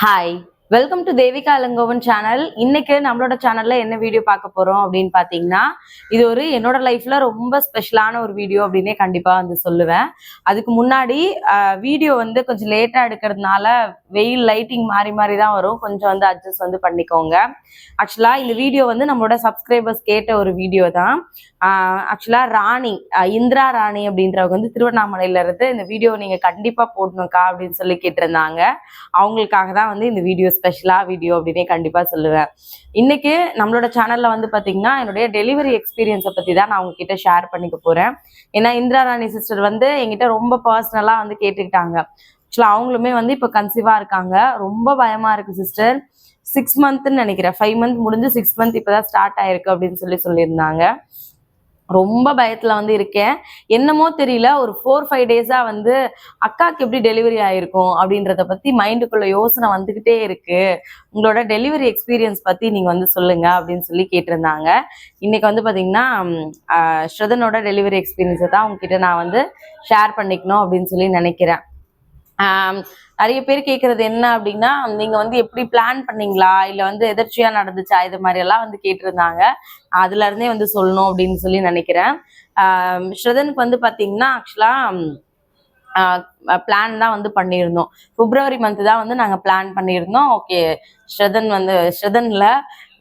Hi, welcome to Devika Ilangovan channel. இன்னைக்கு நம்மளோட சேனல்ல என்ன வீடியோ பார்க்க போறோம் அப்படின்னு பாத்தீங்கன்னா, இது என்னோட லைஃப்ல ரொம்ப ஸ்பெஷலான ஒரு வீடியோ அப்படின்னே கண்டிப்பா சொல்லுவேன். அதுக்கு முன்னாடி வீடியோ கொஞ்சம் லேட்டா எடுக்கிறதுனால வெயில் லைட்டிங் மாறி மாறி தான் வரும். கொஞ்சம் அட்ஜஸ்ட் பண்ணிக்கோங்க. ஆக்சுவலா இந்த வீடியோ நம்மளோட சப்ஸ்கிரைபர்ஸ் கேட்ட ஒரு வீடியோ தான். ஆக்சுவலா ராணி, இந்திரா ராணி அப்படின்றவங்க திருவண்ணாமலையில இருந்து இந்த வீடியோ நீங்க கண்டிப்பா போடணும்க்கா அப்படின்னு சொல்லி கேட்டிருந்தாங்க. அவங்களுக்காக தான் இந்த வீடியோ ஸ்பெஷலா வீடியோ அப்படின்னே கண்டிப்பா சொல்லுவேன். இன்னைக்கு நம்மளோட சேனல்ல பாத்தீங்கன்னா என்னுடைய டெலிவரி எக்ஸ்பீரியன்ஸை பத்தி தான் நான் உங்ககிட்ட ஷேர் பண்ணிக்க போறேன். ஏன்னா இந்திரா ராணி சிஸ்டர் என்கிட்ட ரொம்ப பர்சனலா கேட்டுக்கிட்டாங்க. ஆக்சுவலா அவங்களுமே இப்ப கன்சீவா இருக்காங்க. ரொம்ப பயமா இருக்கு சிஸ்டர், 6 மந்த்ன்னு நினைக்கிறேன், 5 மந்த் முடிஞ்சு 6 மந்த் இப்பதான் ஸ்டார்ட் ஆயிருக்கு அப்படின்னு சொல்லியிருந்தாங்க. ரொம்ப பயத்துல இருக்கேன். என்னமோ தெரியல, ஒரு 4-5 டேஸா அக்காக்கு எப்படி டெலிவரி ஆயிருக்கும் அப்படின்றத பத்தி மைண்டுக்குள்ள யோசனை வந்துகிட்டே இருக்கு. உங்களோட டெலிவரி எக்ஸ்பீரியன்ஸ் பத்தி நீங்க சொல்லுங்க அப்படின்னு சொல்லி கேட்டிருந்தாங்க. இன்னைக்கு பாத்தீங்கன்னா ஸ்ரதனோட டெலிவரி எக்ஸ்பீரியன்ஸை தான் உங்ககிட்ட நான் ஷேர் பண்ணிக்கணும் அப்படின்னு சொல்லி நினைக்கிறேன். நிறைய பேர் கேட்கறது என்ன அப்படின்னா, நீங்க எப்படி பிளான் பண்ணீங்களா இல்ல எதர்ச்சியா நடந்துச்சா, இது மாதிரி எல்லாம் கேட்டிருந்தாங்க. அதுல இருந்தே சொல்லணும் அப்படின்னு சொல்லி நினைக்கிறேன். ஸ்ரதனுக்கு பாத்தீங்கன்னா ஆக்சுவலா பிளான் தான் பண்ணியிருந்தோம். பிப்ரவரி மந்த் தான் நாங்க பிளான் பண்ணியிருந்தோம். ஓகே, ஸ்ரதன்ல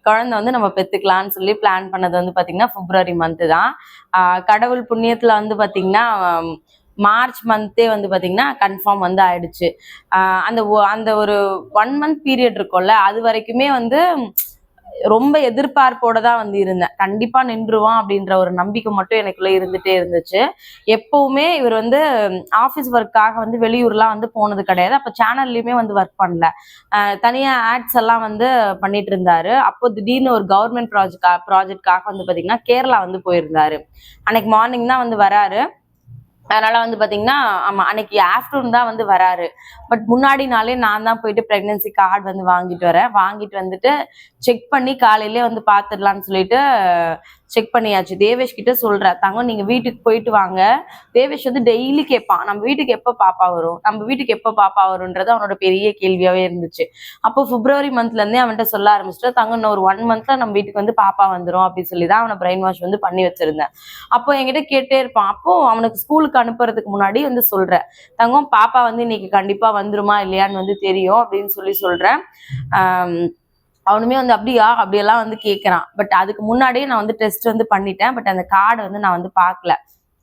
குழந்தை நம்ம பெத்துக்கலாம்னு சொல்லி பிளான் பண்ணது பாத்தீங்கன்னா பிப்ரவரி மந்த் தான். கடவுள் புண்ணியத்துல பாத்தீங்கன்னா மார்ச் மந்தே பாத்தீங்கன்னா கன்ஃபார்ம் ஆயிடுச்சு. அந்த ஒரு 1 மந்த் பீரியட் இருக்கும்ல, அது வரைக்குமே ரொம்ப எதிர்பார்ப்போட தான் இருந்தேன். கண்டிப்பா நின்றுவான் அப்படின்ற ஒரு நம்பிக்கை மட்டும் எனக்குள்ள இருந்துட்டே இருந்துச்சு. எப்பவுமே இவர் ஆபீஸ் ஒர்க்காக வெளியூர்லாம் போனது கிடையாது. அப்ப சேனல்லையுமே ஒர்க் பண்ணல. தனியா ஆட்ஸ் எல்லாம் பண்ணிட்டு இருந்தாரு. அப்போ திடீர்னு ஒரு கவர்மெண்ட் ப்ராஜெக்ட்காக பாத்தீங்கன்னா கேரளா போயிருந்தாரு. அன்னைக்கு மார்னிங் தான் வராரு. அதனால பாத்தீங்கன்னா ஆமா அன்னைக்கு ஆஃப்டர்நூன் தான் வராரு. பட் முன்னாடி நாளே நான் தான் போயிட்டு பிரெக்னன்சி கார்டு வாங்கிட்டு வரேன். வாங்கிட்டு செக் பண்ணி காலையிலே பாத்துடலாம்னு சொல்லிட்டு செக் பண்ணியாச்சு. தேவேஷ் கிட்ட சொல்றேன், தங்கம் நீங்க வீட்டுக்கு போயிட்டு வாங்க. தேவேஷ் டெய்லி கேட்பான், நம்ம வீட்டுக்கு எப்ப பாப்பா வரும், நம்ம வீட்டுக்கு எப்ப பாப்பா வரும்ன்றது அவனோட பெரிய கேள்வியாவே இருந்துச்சு. அப்போ பிப்ரவரி மந்த்ல இருந்தே அவன்கிட்ட சொல்ல ஆரம்பிச்சுட்டு, தங்கம் இன்னும் ஒரு 1 மந்த்ல நம்ம வீட்டுக்கு பாப்பா வந்துரும் அப்படின்னு சொல்லிதான் அவனை பிரெயின் வாஷ் பண்ணி வச்சிருந்தேன். அப்போ என்கிட்ட கேட்டே இருப்பான். அப்போ அவனுக்கு ஸ்கூலுக்கு அனுப்புறதுக்கு முன்னாடி சொல்றேன், தங்கம் பாப்பா இன்னைக்கு கண்டிப்பா வந்துருமா இல்லையான்னு தெரியும் அப்படின்னு சொல்றேன். அவனுமே அப்படியா அப்படியெல்லாம் கேட்கறான். பட் அதுக்கு முன்னாடியே நான் டெஸ்ட் பண்ணிட்டேன். பட் அந்த கார்டு நான் பார்க்கல.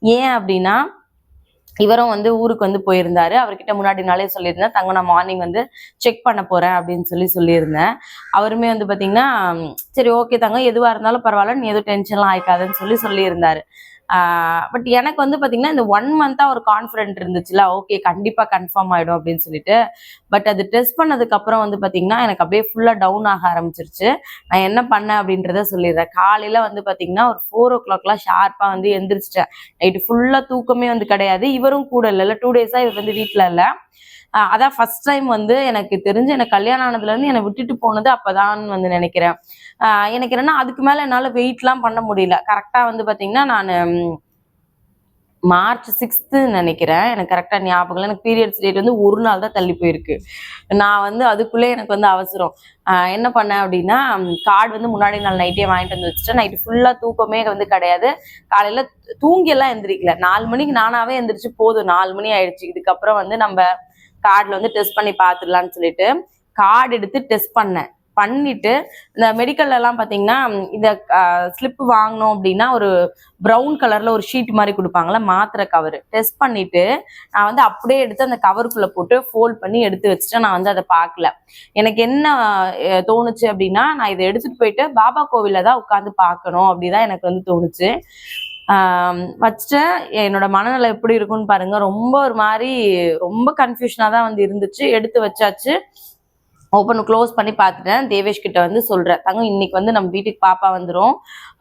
ஏன் அப்படின்னா இவரும் ஊருக்கு போயிருந்தாரு. அவர்கிட்ட முன்னாடி நாளே சொல்லியிருந்தேன், தங்க நான் மார்னிங் செக் பண்ண போறேன் அப்படின்னு சொல்லியிருந்தேன். அவருமே பாத்தீங்கன்னா சரி ஓகே தங்க, எதுவா இருந்தாலும் பரவாயில்ல, நீ எதுவும் டென்ஷன்லாம் ஆயிக்காதுன்னு சொல்லியிருந்தாரு. பட் எனக்கு பாத்தீங்கன்னா இந்த 1 மந்தா ஒரு கான்ஃபிடென்ட் இருந்துச்சுல, ஓகே கண்டிப்பா கன்ஃபார்ம் ஆயிடும் அப்படின்னு சொல்லிட்டு. பட் அது டெஸ்ட் பண்ணதுக்கு அப்புறம் பாத்தீங்கன்னா எனக்கு அப்படியே ஃபுல்லா டவுன் ஆக ஆரம்பிச்சிருச்சு. நான் என்ன பண்ணேன் அப்படின்றத சொல்லிடுறேன். காலையில பாத்தீங்கன்னா ஒரு 4 o'clock ஷார்ப்பா எந்திரிச்சிட்டேன். நைட்டு ஃபுல்லா தூக்கமே கிடையாது. இவரும் கூட இல்ல, 2 டேஸா இவர் வீட்டுல இல்ல. அதான் ஃபர்ஸ்ட் டைம் எனக்கு தெரிஞ்சு எனக்கு கல்யாணம் ஆனதுல இருந்து என்னை விட்டுட்டு போனது அப்பதான் நினைக்கிறேன். எனக்கு என்னன்னா அதுக்கு மேல என்னால வெயிட்லாம் பண்ண முடியல. கரெக்டா பாத்தீங்கன்னா நான் மார்ச் 6th நினைக்கிறேன், எனக்கு கரெக்டா ஞாபகம் இல்லை. எனக்கு பீரியட்ஸ் டேட் ஒரு நாள் தான் தள்ளி போயிருக்கு. நான் அதுக்குள்ளே எனக்கு அவசரம். என்ன பண்ணேன் அப்படின்னா, கார்டு முன்னாடி நாள் நைட்டே வாங்கிட்டு வச்சுட்டேன். நைட்டு ஃபுல்லா தூக்கமே கிடையாது. காலையில தூங்கி எல்லாம் எந்திரிக்கல. 4 மணிக்கு நானாவே எந்திரிச்சு போதும், 4 மணி ஆயிடுச்சு, இதுக்கப்புறம் நம்ம கார்டுல டெஸ்ட் பண்ணி பார்த்துடலான்னு சொல்லிட்டு கார்டு எடுத்து டெஸ்ட் பண்ணிட்டு இந்த மெடிக்கல்ல எல்லாம் பாத்தீங்கன்னா இந்த ஸ்லிப் வாங்கணும் அப்படின்னா ஒரு ப்ரௌன் கலர்ல ஒரு ஷீட் மாதிரி கொடுப்பாங்கல்ல, மாத்திரை கவர். டெஸ்ட் பண்ணிட்டு நான் அப்படியே எடுத்து அந்த கவருக்குள்ள போட்டு ஃபோல்ட் பண்ணி எடுத்து வச்சுட்டு நான் அதை பார்க்கல. எனக்கு என்ன தோணுச்சு அப்படின்னா, நான் இதை எடுத்துட்டு போயிட்டு பாபா கோவில்ல தான் உட்காந்து பார்க்கணும் அப்படிதான் எனக்கு தோணுச்சு. வச்சுட்டு என்னோட மனநிலை எப்படி இருக்குன்னு பாருங்க. ரொம்ப ஒரு மாதிரி ரொம்ப கன்ஃபியூஷனா தான் இருந்துச்சு. எடுத்து வச்சாச்சு. ஓப்பன் க்ளோஸ் பண்ணி பார்த்துட்டேன். தேவேஷ் கிட்ட சொல்றேன், தங்கம் இன்னைக்கு நம்ம வீட்டுக்கு பாப்பா வந்துடும்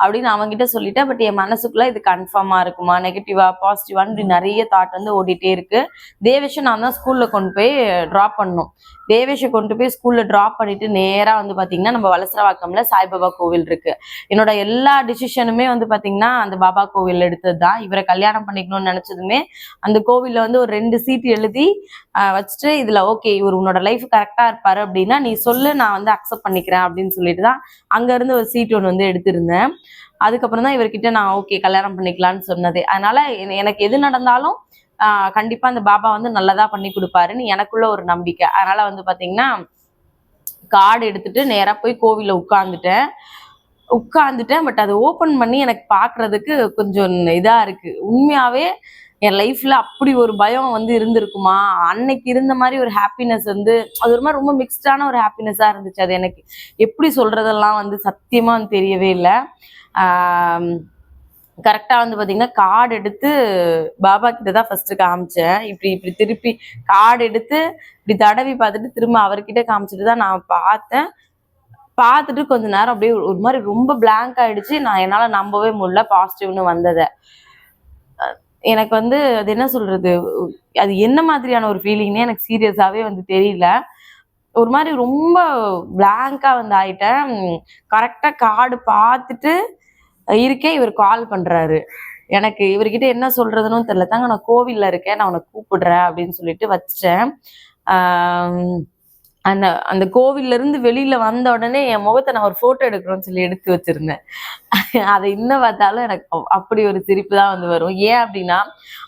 அப்படின்னு அவன்கிட்ட சொல்லிட்டேன். பட் என் மனசுக்குள்ள இது கன்ஃபார்மா இருக்குமா, நெகட்டிவா பாசிட்டிவான்னு இப்படி நிறைய தாட் ஓடிட்டே இருக்கு. தேவேஷை நான் தான் ஸ்கூல்ல கொண்டு போய் ட்ராப் பண்ணணும். தேவேஷை கொண்டு போய் ஸ்கூல்ல ட்ராப் பண்ணிட்டு நேரா பாத்தீங்கன்னா நம்ம வலசரவாக்கம்ல சாய்பாபா கோவில் இருக்கு. என்னோட எல்லா டிசிஷனுமே பாத்தீங்கன்னா அந்த பாபா கோவில் எடுத்தது தான். இவரை கல்யாணம் பண்ணிக்கணும்னு நினைச்சதுமே அந்த கோவில்ல ஒரு 2 சீட் எழுதி வச்சுட்டு இதுல ஓகே இவர் உன்னோட லைஃப் கரெக்டா இருப்பாரு அப்படின்னா நீ சொல்லு, நான் வந்து அக்செப்ட் பண்ணிக்கிறேன் அப்படின்னு சொல்லிட்டு தான் அங்க இருந்து ஒரு சீட் ஒன்று வந்து எடுத்திருந்தேன். அதுக்கப்புறம் தான் இவர்கிட்ட நான் ஓகே கல்யாணம் பண்ணிக்கலாம்னு சொன்னதே. அதனால எனக்கு எது நடந்தாலும் கண்டிப்பா அந்த பாபா வந்து நல்லதா பண்ணி கொடுப்பாருன்னு எனக்குள்ள ஒரு நம்பிக்கை. அதனால வந்து பாத்தீங்கன்னா கார்டு எடுத்துட்டு நேரா போய் கோவில்ல உட்கார்ந்துட்டேன். பட் அதை ஓபன் பண்ணி எனக்கு பாக்குறதுக்கு கொஞ்சம் இதா இருக்கு. உண்மையாவே என் லைஃப்ல அப்படி ஒரு பயம் வந்து இருந்திருக்குமா, அன்னைக்கு இருந்த மாதிரி ஒரு ஹாப்பினஸ் வந்து அது ஒரு மாதிரி ரொம்ப மிக்ஸ்டான ஒரு ஹாப்பினஸா இருந்துச்சு. அது எனக்கு எப்படி சொல்றதெல்லாம் வந்து சத்தியமா வந்து தெரியவே இல்லை. கரெக்டா வந்து பாத்தீங்கன்னா கார்டு எடுத்து பாபா கிட்ட தான் ஃபர்ஸ்ட் காமிச்சேன். இப்படி இப்படி திருப்பி கார்டு எடுத்து இப்படி தடவி பார்த்துட்டு திரும்ப அவர்கிட்ட காமிச்சிட்டு தான் நான் பார்த்தேன். பார்த்துட்டு கொஞ்ச நேரம் அப்படியே ஒரு மாதிரி ரொம்ப பிளாங்க் ஆயிடுச்சு. நான் என்னால நம்பவே முடியல பாசிட்டிவ்னு வந்ததை. எனக்கு வந்து அது என்ன சொல்றது, அது என்ன மாதிரியான ஒரு ஃபீலிங்னே எனக்கு சீரியஸாவே வந்து தெரியல. ஒரு மாதிரி ரொம்ப பிளாங்கா வந்து ஆயிட்டேன். கரெக்டா கார்டு பார்த்துட்டு இருக்கேன், இவர் கால் பண்றாரு. எனக்கு இவர்கிட்ட என்ன சொல்றதுன்னு தெரியல. தாங்க நான் கோவில்ல இருக்கேன், நான் உனக்கு கூப்பிடுறேன் அப்படின்னு சொல்லிட்டு வச்சிட்டேன். அந்த அந்த கோவில்ல இருந்து வெளியில வந்த உடனே என் முகத்தை நான் ஒரு போட்டோ எடுக்கணும்னு சொல்லி எடுத்து வச்சிருந்தேன். அதை இன்னும் பார்த்தாலும் எனக்கு அப்படி ஒரு சிரிப்பு தான் வந்து வரும். ஏன் அப்படின்னா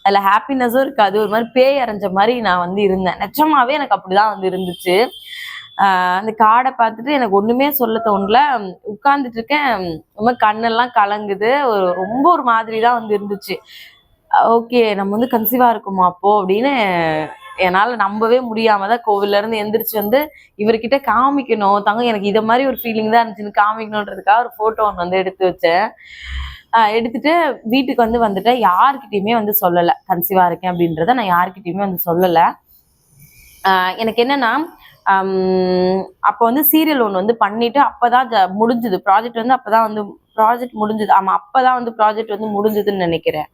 அதுல ஹாப்பினஸும் இருக்காது, ஒரு மாதிரி பேய் அரைஞ்ச மாதிரி நான் வந்து இருந்தேன். நிஜமாவே எனக்கு அப்படிதான் வந்து இருந்துச்சு. அந்த கார்டை பார்த்துட்டு எனக்கு ஒண்ணுமே சொல்ல தோணல. உட்கார்ந்துட்டு இருக்கேன், ரொம்ப கண்ணெல்லாம் கலங்குது. ரொம்ப ஒரு மாதிரி தான் வந்து இருந்துச்சு. ஓகே நம்ம வந்து கன்சீவா இருக்குமா அப்போ அப்படின்னு என்னால நம்பவே முடியாம தான் கோவில்ல இருந்து எந்திரிச்சு வந்து இவர்கிட்ட காமிக்கணும். தங்க எனக்கு இதை மாதிரி ஒரு ஃபீலிங் தான் இருந்துச்சுன்னு காமிக்கணுன்றதுக்காக ஒரு போட்டோ ஒன்று வந்து எடுத்து வச்சேன். எடுத்துட்டு வீட்டுக்கு வந்து வந்துட்டேன். யாருக்கிட்டையுமே வந்து சொல்லலை கன்சீவா இருக்கேன் அப்படின்றத. நான் யாருக்கிட்டையுமே வந்து சொல்லலை. எனக்கு என்னன்னா அப்போ வந்து சீரியல் ஒன்று வந்து பண்ணிட்டு அப்பதான் முடிஞ்சுது ப்ராஜெக்ட் வந்து. அப்பதான் வந்து ப்ராஜெக்ட் முடிஞ்சுது. ஆமா அப்பதான் வந்து ப்ராஜெக்ட் வந்து முடிஞ்சுதுன்னு நினைக்கிறேன்.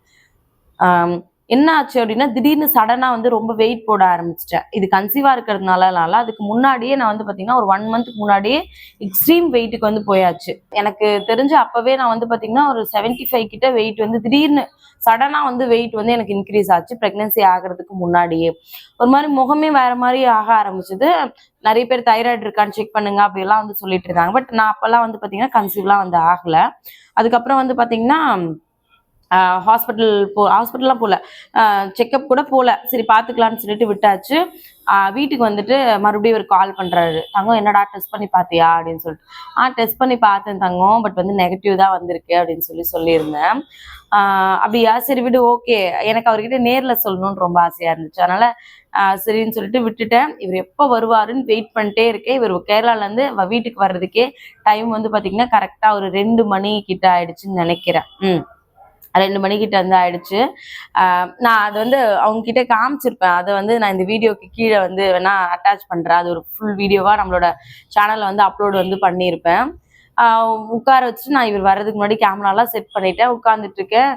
என்ன ஆச்சு அப்படின்னா திடீர்னு சடனா வந்து ரொம்ப வெயிட் போட ஆரம்பிச்சிட்டேன். இது கன்சீவா இருக்கிறதுனால அதுக்கு முன்னாடியே நான் வந்து பாத்தீங்கன்னா ஒரு 1 மந்த்க்கு முன்னாடியே எக்ஸ்ட்ரீம் வெயிட்டுக்கு வந்து போயாச்சு. எனக்கு தெரிஞ்சு அப்பவே நான் வந்து பாத்தீங்கன்னா ஒரு 75 கிட்ட வெயிட் வந்து திடீர்னு சடனா வந்து வெயிட் வந்து எனக்கு இன்க்ரீஸ் ஆச்சு பிரெக்னன்சி ஆகிறதுக்கு முன்னாடியே. ஒரு மாதிரி முகமே வேற மாதிரி ஆக ஆரம்பிச்சது. நிறைய பேர் தைராய்டு இருக்கான்னு செக் பண்ணுங்க அப்படிலாம் வந்து சொல்லிட்டு இருக்காங்க. பட் நான் அப்பெல்லாம் வந்து பாத்தீங்கன்னா கன்சீவ்லாம் வந்து ஆகல. அதுக்கப்புறம் வந்து பாத்தீங்கன்னா ஹாஸ்பிட்டல்லாம் போகல, செக்கப் கூட போகல. சரி பார்த்துக்கலான்னு சொல்லிட்டு விட்டாச்சு. வீட்டுக்கு வந்துட்டு மறுபடியும் ஒரு கால் பண்ணுறாரு. தங்கம் என்னடா டெஸ்ட் பண்ணி பார்த்தியா அப்படின்னு சொல்லிட்டு. டெஸ்ட் பண்ணி பார்த்தேன் தங்கம், பட் வந்து நெகட்டிவ் தான் வந்திருக்கு அப்படின்னு சொல்லியிருந்தேன். அப்படியா, சரி விடு ஓகே. எனக்கு அவர்கிட்ட நேரில் சொல்லணும்னு ரொம்ப ஆசையாக இருந்துச்சு. அதனால சரின்னு சொல்லிட்டு விட்டுட்டேன். இவர் எப்போ வருவாருன்னு வெயிட் பண்ணிட்டே இருக்கேன். இவர் கேரளாலேருந்து வீட்டுக்கு வர்றதுக்கே டைம் வந்து பார்த்தீங்கன்னா கரெக்டாக ஒரு 2 மணி கிட்ட ஆயிடுச்சுன்னு நினைக்கிறேன். 2 மணிக்கிட்ட வந்து ஆயிடுச்சு. நான் அது வந்து அவங்க கிட்ட காமிச்சிருப்பேன். அதை வந்து நான் இந்த வீடியோக்கு கீழே வந்து வேணா அட்டாச் பண்றேன். அது ஒரு ஃபுல் வீடியோவா நம்மளோட சேனல்ல வந்து அப்லோட் வந்து பண்ணியிருப்பேன். உட்கார வச்சுட்டு நான் இவர் வர்றதுக்கு முன்னாடி கேமராலாம் செட் பண்ணிட்டேன். உட்காந்துட்டு இருக்கேன்.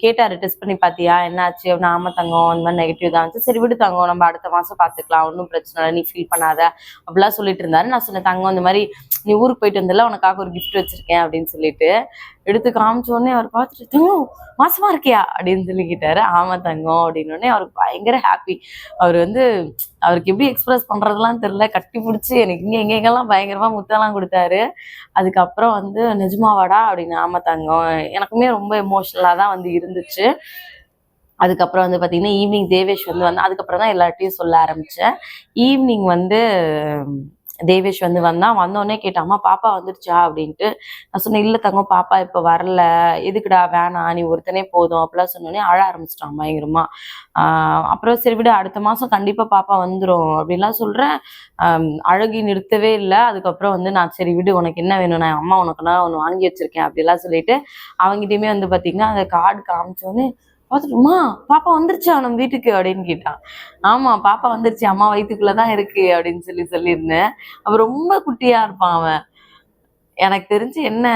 கேட்டாரு டெஸ்ட் பண்ணி பார்த்தியா என்னாச்சு அப்படின்னு. ஆமா தங்கம் இந்த மாதிரி நெகட்டிவ் தான் இருந்துச்சு. சரி விடு தங்கம் நம்ம அடுத்த மாசம் பார்த்துக்கலாம், ஒன்றும் பிரச்சனை இல்லை, நீ ஃபீல் பண்ணாத அப்படிலாம் சொல்லிட்டு இருந்தாரு. நான் சொன்னேன் தங்கம் இந்த மாதிரி நீ ஊருக்கு போயிட்டு வந்தல, உனக்காக ஒரு கிஃப்ட் வச்சிருக்கேன் அப்படின்னு சொல்லிட்டு எடுத்து காமிச்ச உடனே அவர் பார்த்துட்டு தங்கம் மாசமா இருக்கியா அப்படின்னு சொல்லிக்கிட்டாரு. ஆமா தங்கம் அப்படின்னு உடனே அவருக்கு பயங்கர ஹாப்பி. அவர் வந்து அவருக்கு எப்படி எக்ஸ்பிரஸ் பண்றதுலாம் தெரியல, கட்டி பிடிச்சி எனக்கு எங்கெங்கெல்லாம் பயங்கரமா முத்தெல்லாம் கொடுத்தாரு. அதுக்கப்புறம் வந்து நிஜமாவாடா அப்படின்னு. ஆமா தங்கம், எனக்குமே ரொம்ப எமோஷனலா தான் வந்து இருந்துச்சு. அதுக்கப்புறம் வந்து பார்த்தீங்கன்னா ஈவினிங் தேவேஷ் வந்து அதுக்கப்புறம் தான் எல்லார்ட்டையும் சொல்ல ஆரம்பித்தேன். ஈவினிங் வந்து தேவேஷ் வந்து வந்தோடனே கேட்டான், அம்மா பாப்பா வந்துடுச்சா அப்படின்ட்டு. நான் சொன்னேன் இல்லை தங்கம் பாப்பா இப்போ வரல, எதுக்குடா வேணாம் நீ ஒருத்தனே போதும் அப்படிலாம் சொன்னோடனே அழ ஆரம்பிச்சிட்டான் பயங்கரமா. அப்புறம் சரி விட அடுத்த மாதம் கண்டிப்பாக பாப்பா வந்துடும் அப்படின்லாம் சொல்கிறேன். அழகி நிறுத்தவே இல்லை. அதுக்கப்புறம் வந்து நான் சரி விடு உனக்கு என்ன வேணும், நான் அம்மா உனக்குன்னா ஒன்று வாங்கி வச்சிருக்கேன் அப்படிலாம் சொல்லிட்டு அவங்ககிட்டயுமே வந்து பார்த்தீங்கன்னா அந்த கார்டு காமிச்சோன்னே பார்த்துட்டுமா பாப்பா வந்துருச்சா நம்ம வீட்டுக்கு அப்படின்னு கேட்டான். ஆமா பாப்பா வந்துருச்சு, அம்மா வயிற்றுக்குள்ளதான் இருக்கு அப்படின்னு சொல்லியிருந்தேன். அவன் ரொம்ப குட்டியா இருப்பான். அவன் எனக்கு தெரிஞ்சு என்ன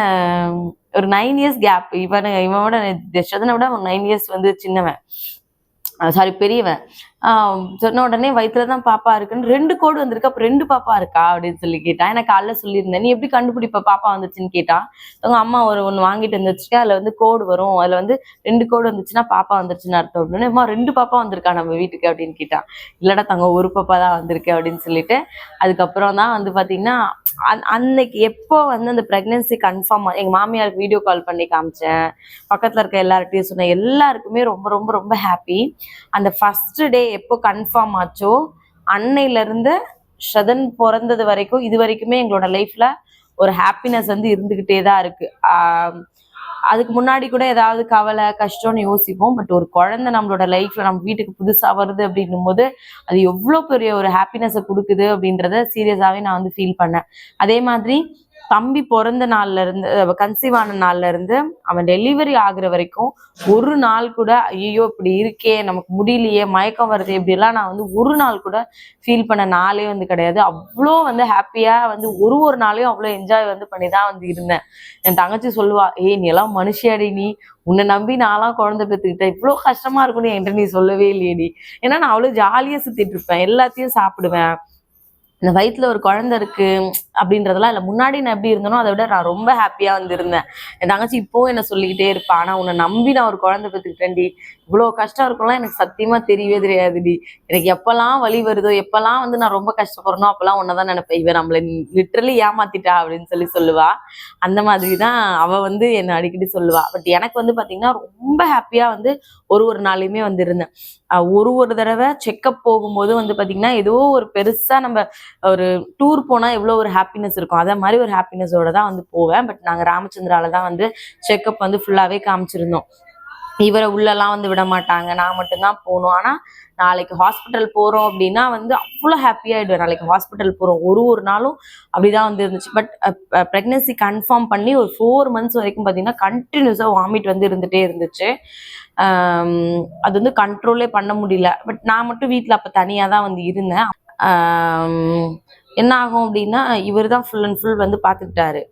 ஒரு 9 இயர்ஸ் கேப். இவனோட யஷ்வதனை விட 9 இயர்ஸ் வந்து சின்னவன், சாரி பெரியவன். சொன்ன உடனே வயிற்றுலதான் பாப்பா இருக்குன்னு 2 கோடு வந்திருக்கு, அப்ப 2 பாப்பா இருக்கா அப்படின்னு சொல்லி கேட்டா. எனக்கு காலைல சொல்லியிருந்தேன். நீ எப்படி கண்டுபிடிப்ப பாப்பா வந்துச்சுன்னு கேட்டா. அவங்க அம்மா ஒண்ணு வாங்கிட்டு வந்துச்சுட்டு அதுல வந்து கோடு வரும், அதுல வந்து 2 கோடு வந்துச்சுன்னா பாப்பா வந்துருச்சுன்னு அர்த்தம் அப்படின்னு. அம்மா 2 பாப்பா வந்திருக்கா நம்ம வீட்டுக்கு அப்படின்னு கேட்டா. இல்லடா தங்க, ஒரு பாப்பா தான் வந்திருக்கு அப்படின்னு சொல்லிட்டு அதுக்கப்புறம் தான் வந்து பாத்தீங்கன்னா அன்னைக்கு எப்போ வந்து அந்த பிரெக்னன்சி கன்ஃபார்ம் எங்க மாமியாருக்கு வீடியோ கால் பண்ணி காமிச்சேன், பக்கத்துல இருக்க எல்லார்ட்டையும் சொன்னேன். எல்லாருக்குமே ரொம்ப ரொம்ப ரொம்ப ஹாப்பி. அந்த ஃபர்ஸ்ட் டே எப்போ கன்ஃபார்ம் ஆச்சோ அன்னையில இருந்து ஷதன் பிறந்தது வரைக்கும் இது வரைக்குமே எங்களோட லைஃப்ல ஒரு ஹாப்பினஸ் வந்து இருந்துகிட்டே தான் இருக்கு. அதுக்கு முன்னாடி கூட ஏதாவது கவலை கஷ்டம்னு யோசிப்போம். பட் ஒரு குழந்தை நம்மளோட லைஃப்ல நம்ம வீட்டுக்கு புதுசா வருது அப்படின்னும் போது அது எவ்வளவு பெரிய ஒரு ஹாப்பினஸை கொடுக்குது அப்படின்றத சீரியஸாவே நான் வந்து ஃபீல் பண்ணேன். அதே மாதிரி தம்பி பிறந்த நாள்ல இருந்து கன்சீவ் ஆன நாள்ல இருந்து அவன் டெலிவரி ஆகுற வரைக்கும் ஒரு நாள் கூட ஐயோ இப்படி இருக்கே, நமக்கு முடியலையே, மயக்கம் வருது, இப்படிலாம் நான் வந்து ஒரு நாள் கூட ஃபீல் பண்ண நாளே வந்து கிடையாது. அவ்வளோ வந்து ஹாப்பியா வந்து ஒரு நாளையும் அவ்வளோ என்ஜாய் வந்து பண்ணிதான் வந்து இருந்தேன். என் தங்கச்சி சொல்லுவா, ஏய் நீ எல்லாம் மனுஷியாடி, நீ உன்னை நம்பி நான்லாம் குழந்தை பெற்றுக்கிட்டேன், இவ்வளோ கஷ்டமா இருக்கும்னு என்கிட்ட நீ சொல்லவே இல்லையேடி. ஏன்னா நான் அவ்வளோ ஜாலியா சுத்திட்டு இருப்பேன், எல்லாத்தையும் சாப்பிடுவேன். இந்த வயிற்றுல ஒரு குழந்தை இருக்கு அப்படின்றதெல்லாம் இல்லை. முன்னாடி நான் எப்படி இருந்தனோ அதை விட நான் ரொம்ப ஹாப்பியா வந்து இருந்தேன். என் தங்கச்சி இப்போவும் என்ன சொல்லிக்கிட்டே இருப்பா, ஆனா உன்னை நம்பி நான் ஒரு குழந்தை பெற்றுக்கிட்டேன்டி, இவ்வளோ கஷ்டம் இருக்கும்லாம் எனக்கு சத்தியமா தெரியவே தெரியாதுடி. எனக்கு எப்பெல்லாம் வலி வருதோ, எப்பெல்லாம் வந்து நான் ரொம்ப கஷ்டப்படுறனோ அப்பெல்லாம் உன்னதான் நினைப்பேன், இவன் நம்மளை லிட்டரலி ஏமாத்திட்டா அப்படின்னு சொல்லுவா. அந்த மாதிரிதான் அவ வந்து என்னை அடிக்கடி சொல்லுவா. பட் எனக்கு வந்து பாத்தீங்கன்னா ரொம்ப ஹாப்பியா வந்து ஒரு நாளையுமே வந்து இருந்தேன். ஒரு தடவை செக்கப் போகும்போது வந்து பாத்தீங்கன்னா ஏதோ ஒரு பெருசா நம்ம ஒரு டூர் போனா எவ்வளவு ஒரு ஹாப்பினஸ் இருக்கும், அதே மாதிரி ஒரு ஹாப்பினஸோட தான் வந்து போவேன். பட் நாங்க ராமச்சந்திரால தான் வந்து செக்கப் வந்து ஃபுல்லாவே காமிச்சிருந்தோம். இவரை உள்ளெல்லாம் வந்து விட மாட்டாங்க, நான் மட்டும்தான் போகணும். ஆனா நாளைக்கு ஹாஸ்பிட்டல் போறோம் அப்படின்னா வந்து அவ்வளோ ஹாப்பி ஆயிடுவேன். நாளைக்கு ஹாஸ்பிட்டல் போறோம் ஒரு நாளும் அப்படிதான் வந்து இருந்துச்சு. பட் பிரெக்னன்சி கன்ஃபார்ம் பண்ணி ஒரு 4 months வரைக்கும் பார்த்தீங்கன்னா கண்டினியூஸா வாமிட் வந்து இருந்துட்டே இருந்துச்சு. அது வந்து கண்ட்ரோலே பண்ண முடியல. பட் நான் மட்டும் வீட்டில் அப்போ தனியாக தான் வந்து இருந்தேன். என்ன ஆகும் அப்படின்னா இவர் தான் ஃபுல் அண்ட் ஃபுல் வந்து பார்த்துக்கிட்டாரு.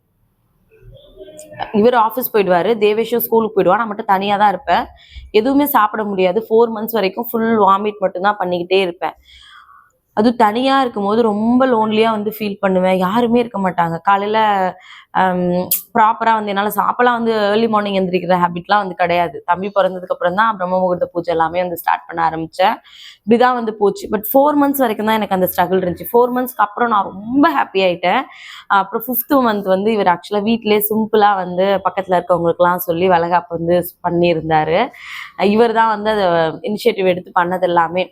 இவர் ஆஃபீஸ் போயிடுவாரு, தேவேஷும் ஸ்கூலுக்கு போயிடுவான், நான் மட்டும் தனியாக தான் இருப்பேன். எதுவுமே சாப்பிட முடியாது. 4 months வரைக்கும் ஃபுல் வாமிட் மட்டும்தான் பண்ணிக்கிட்டே இருப்பேன். அது தனியா இருக்கும்போது ரொம்ப லோன்லியா வந்து ஃபீல் பண்ணுவேன். யாருமே இருக்க மாட்டாங்க. காலையில ப்ராப்பரா வந்து என்னால அப்பலாம் வந்து ஏர்லி மார்னிங் எந்திரிக்கிற ஹேபிட்லாம் வந்து கிடையாது. தம்பி பிறந்ததுக்கு அப்புறம் தான் பிரம்ம முகூர்த்த பூஜை எல்லாமே வந்து ஸ்டார்ட் பண்ண ஆரம்பிச்சேன். இப்படிதான் வந்து போச்சு. பட் 4 months வரைக்கும் தான் எனக்கு அந்த ஸ்ட்ரகிள் இருந்துச்சு. 4 monthsக்கு அப்புறம் நான் ரொம்ப ஹாப்பி ஆயிட்டேன். அப்புறம் 5th month வந்து இவர் ஆக்சுவலா வீட்டிலேயே சிம்பிளா வந்து பக்கத்துல இருக்கவங்களுக்குலாம் சொல்லி வளகாப்பு வந்து பண்ணியிருந்தாரு. இவர் தான் வந்து அதை இனிஷியேட்டிவ் எடுத்து பண்ணது எல்லாமே.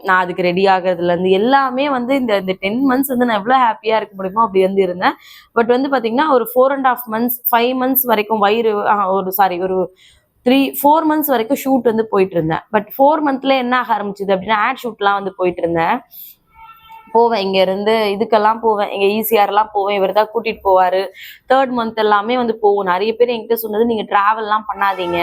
நான் அதுக்கு ரெடி ஆகுறதுல இருந்து எல்லாமே வந்து இந்த 10 months வந்து நான் எவ்வளவு ஹாப்பியா இருக்க முடியுமோ அப்படி வந்து இருந்தேன். பட் வந்து பாத்தீங்கன்னா ஒரு 4.5 months 5 months வரைக்கும் வயிறு ஒரு 4 months வரைக்கும் ஷூட் வந்து போயிட்டு இருந்தேன். பட் 4 monthல என்ன ஆக ஆரம்பிச்சது அப்படின்னா ஆட் ஷூட்லாம் வந்து போயிட்டு இருந்தேன். போவேன், இங்க இருந்து இதுக்கெல்லாம் போவேன், இங்க ஈசிஆர் எல்லாம் போவேன், இவர் தான் கூட்டிட்டு போவாரு. 3rd month எல்லாமே வந்து போவோம். நிறைய பேர் என்கிட்ட சொன்னது, நீங்க டிராவல் எல்லாம் பண்ணாதீங்க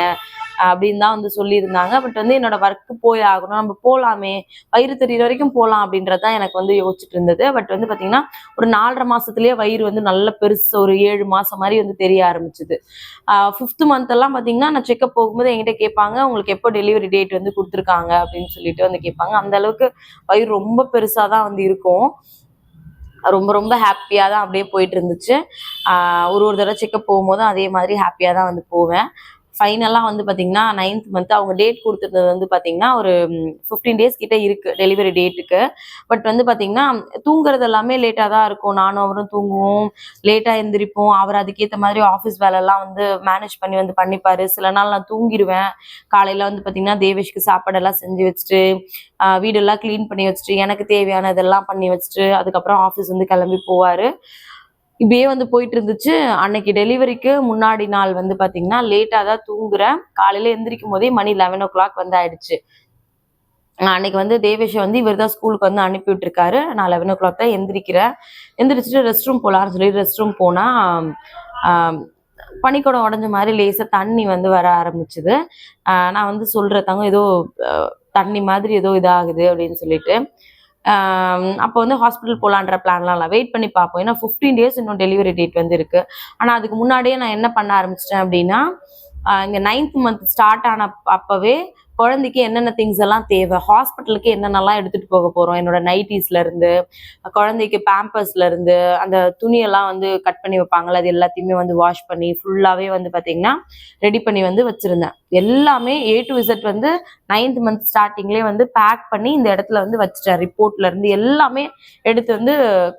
அப்படின்னு தான் வந்து சொல்லியிருந்தாங்க. பட் வந்து என்னோட ஒர்க்கு போய் ஆகணும், நம்ம போலாமே, வயிறு தெரியுற வரைக்கும் போலாம் அப்படின்றதான் எனக்கு வந்து யோசிச்சுட்டு இருந்தது. பட் வந்து பாத்தீங்கன்னா ஒரு 4.5 மாசத்துலயே வயிறு வந்து நல்ல பெருசு, ஒரு 7 மாசம் மாதிரி வந்து தெரிய ஆரம்பிச்சுது. 5th month எல்லாம் பாத்தீங்கன்னா நான் செக்அப் போகும்போது என்கிட்ட கேட்பாங்க, உங்களுக்கு எப்போ டெலிவரி டேட் வந்து கொடுத்துருக்காங்க அப்படின்னு சொல்லிட்டு வந்து கேட்பாங்க. அந்த அளவுக்கு வயிறு ரொம்ப பெருசாதான் வந்து இருக்கும். ரொம்ப ரொம்ப ஹாப்பியா தான் அப்படியே போயிட்டு இருந்துச்சு. ஒரு தடவை செக்அப் போகும்போதும் அதே மாதிரி ஹாப்பியா தான் வந்து போவேன். ஃபைனலா வந்து பாத்தீங்கன்னா 9th month அவங்க டேட் கொடுத்துருந்தது வந்து பாத்தீங்கன்னா ஒரு 15 days கிட்ட இருக்கு டெலிவரி டேட்டுக்கு. பட் வந்து பாத்தீங்கன்னா தூங்குறது எல்லாமே லேட்டா தான் இருக்கும். நானும் அவரும் தூங்குவோம், லேட்டா எந்திரிப்போம். அவர் அதுக்கேற்ற மாதிரி ஆஃபீஸ் வேலை எல்லாம் வந்து மேனேஜ் பண்ணி வந்து பண்ணிப்பாரு. சில நாள் நான் தூங்கிடுவேன். காலையில வந்து பாத்தீங்கன்னா தேவேஷ்க்கு சாப்பாடெல்லாம் செஞ்சு வச்சுட்டு வீடெல்லாம் கிளீன் பண்ணி வச்சுட்டு எனக்கு தேவையானதெல்லாம் பண்ணி வச்சுட்டு அதுக்கப்புறம் ஆஃபீஸ் வந்து கிளம்பி போவாரு. இப்படியே வந்து போயிட்டு இருந்துச்சு. அன்னைக்கு டெலிவரிக்கு முன்னாடி நாள் வந்து பாத்தீங்கன்னா லேட்டா தான் தூங்குறேன். காலையில எந்திரிக்கும் போதே மணி 11 o'clock வந்து ஆயிடுச்சு. அன்னைக்கு வந்து தேவேஷ வந்து இவர் தான் ஸ்கூலுக்கு வந்து அனுப்பி விட்டுருக்காரு. நான் 11 o'clock தான் எந்திரிக்கிறேன். எந்திரிச்சிட்டு ரெஸ்ட் ரூம் போலான்னு சொல்லி ரெஸ்ட் ரூம் போனா பனிக்கூடம் உடஞ்ச மாதிரி லேசா தண்ணி வந்து வர ஆரம்பிச்சுது. நான் வந்து சொல்றேன், தங்க ஏதோ தண்ணி மாதிரி ஏதோ இதாகுது அப்படின்னு சொல்லிட்டு. அப்போ வந்து ஹாஸ்பிட்டல் போலான்ற பிளான்லாம் இல்லை, வெயிட் பண்ணி பார்ப்போம். ஏன்னா 15 days இன்னும் டெலிவரி டேட் வந்து இருக்கு. ஆனா அதுக்கு முன்னாடியே நான் என்ன பண்ண ஆரம்பிச்சிட்டேன் அப்படின்னா, இங்க 9th month ஸ்டார்ட் ஆன அப்பவே குழந்தைக்கு என்னென்ன திங்ஸ் எல்லாம் தேவை, ஹாஸ்பிட்டலுக்கு என்னென்னலாம் எடுத்துட்டு போக போறோம், என்னோட நைட்டிஸ்ல இருந்து குழந்தைக்கு பேம்பர்ஸ்ல இருந்து அந்த துணியெல்லாம் வந்து கட் பண்ணி வைப்பாங்கல்ல, அது எல்லாத்தையுமே வந்து வாஷ் பண்ணி ஃபுல்லாவே வந்து பாத்தீங்கன்னா ரெடி பண்ணி வந்து வச்சிருந்தேன். எல்லாமே A to Z வந்து 9th மந்த் ஸ்டார்டிங்லேயே வந்து பேக் பண்ணி இந்த இடத்துல வந்து வச்சுட்டேன். ரிப்போர்ட்ல இருந்து எல்லாமே எடுத்து வந்து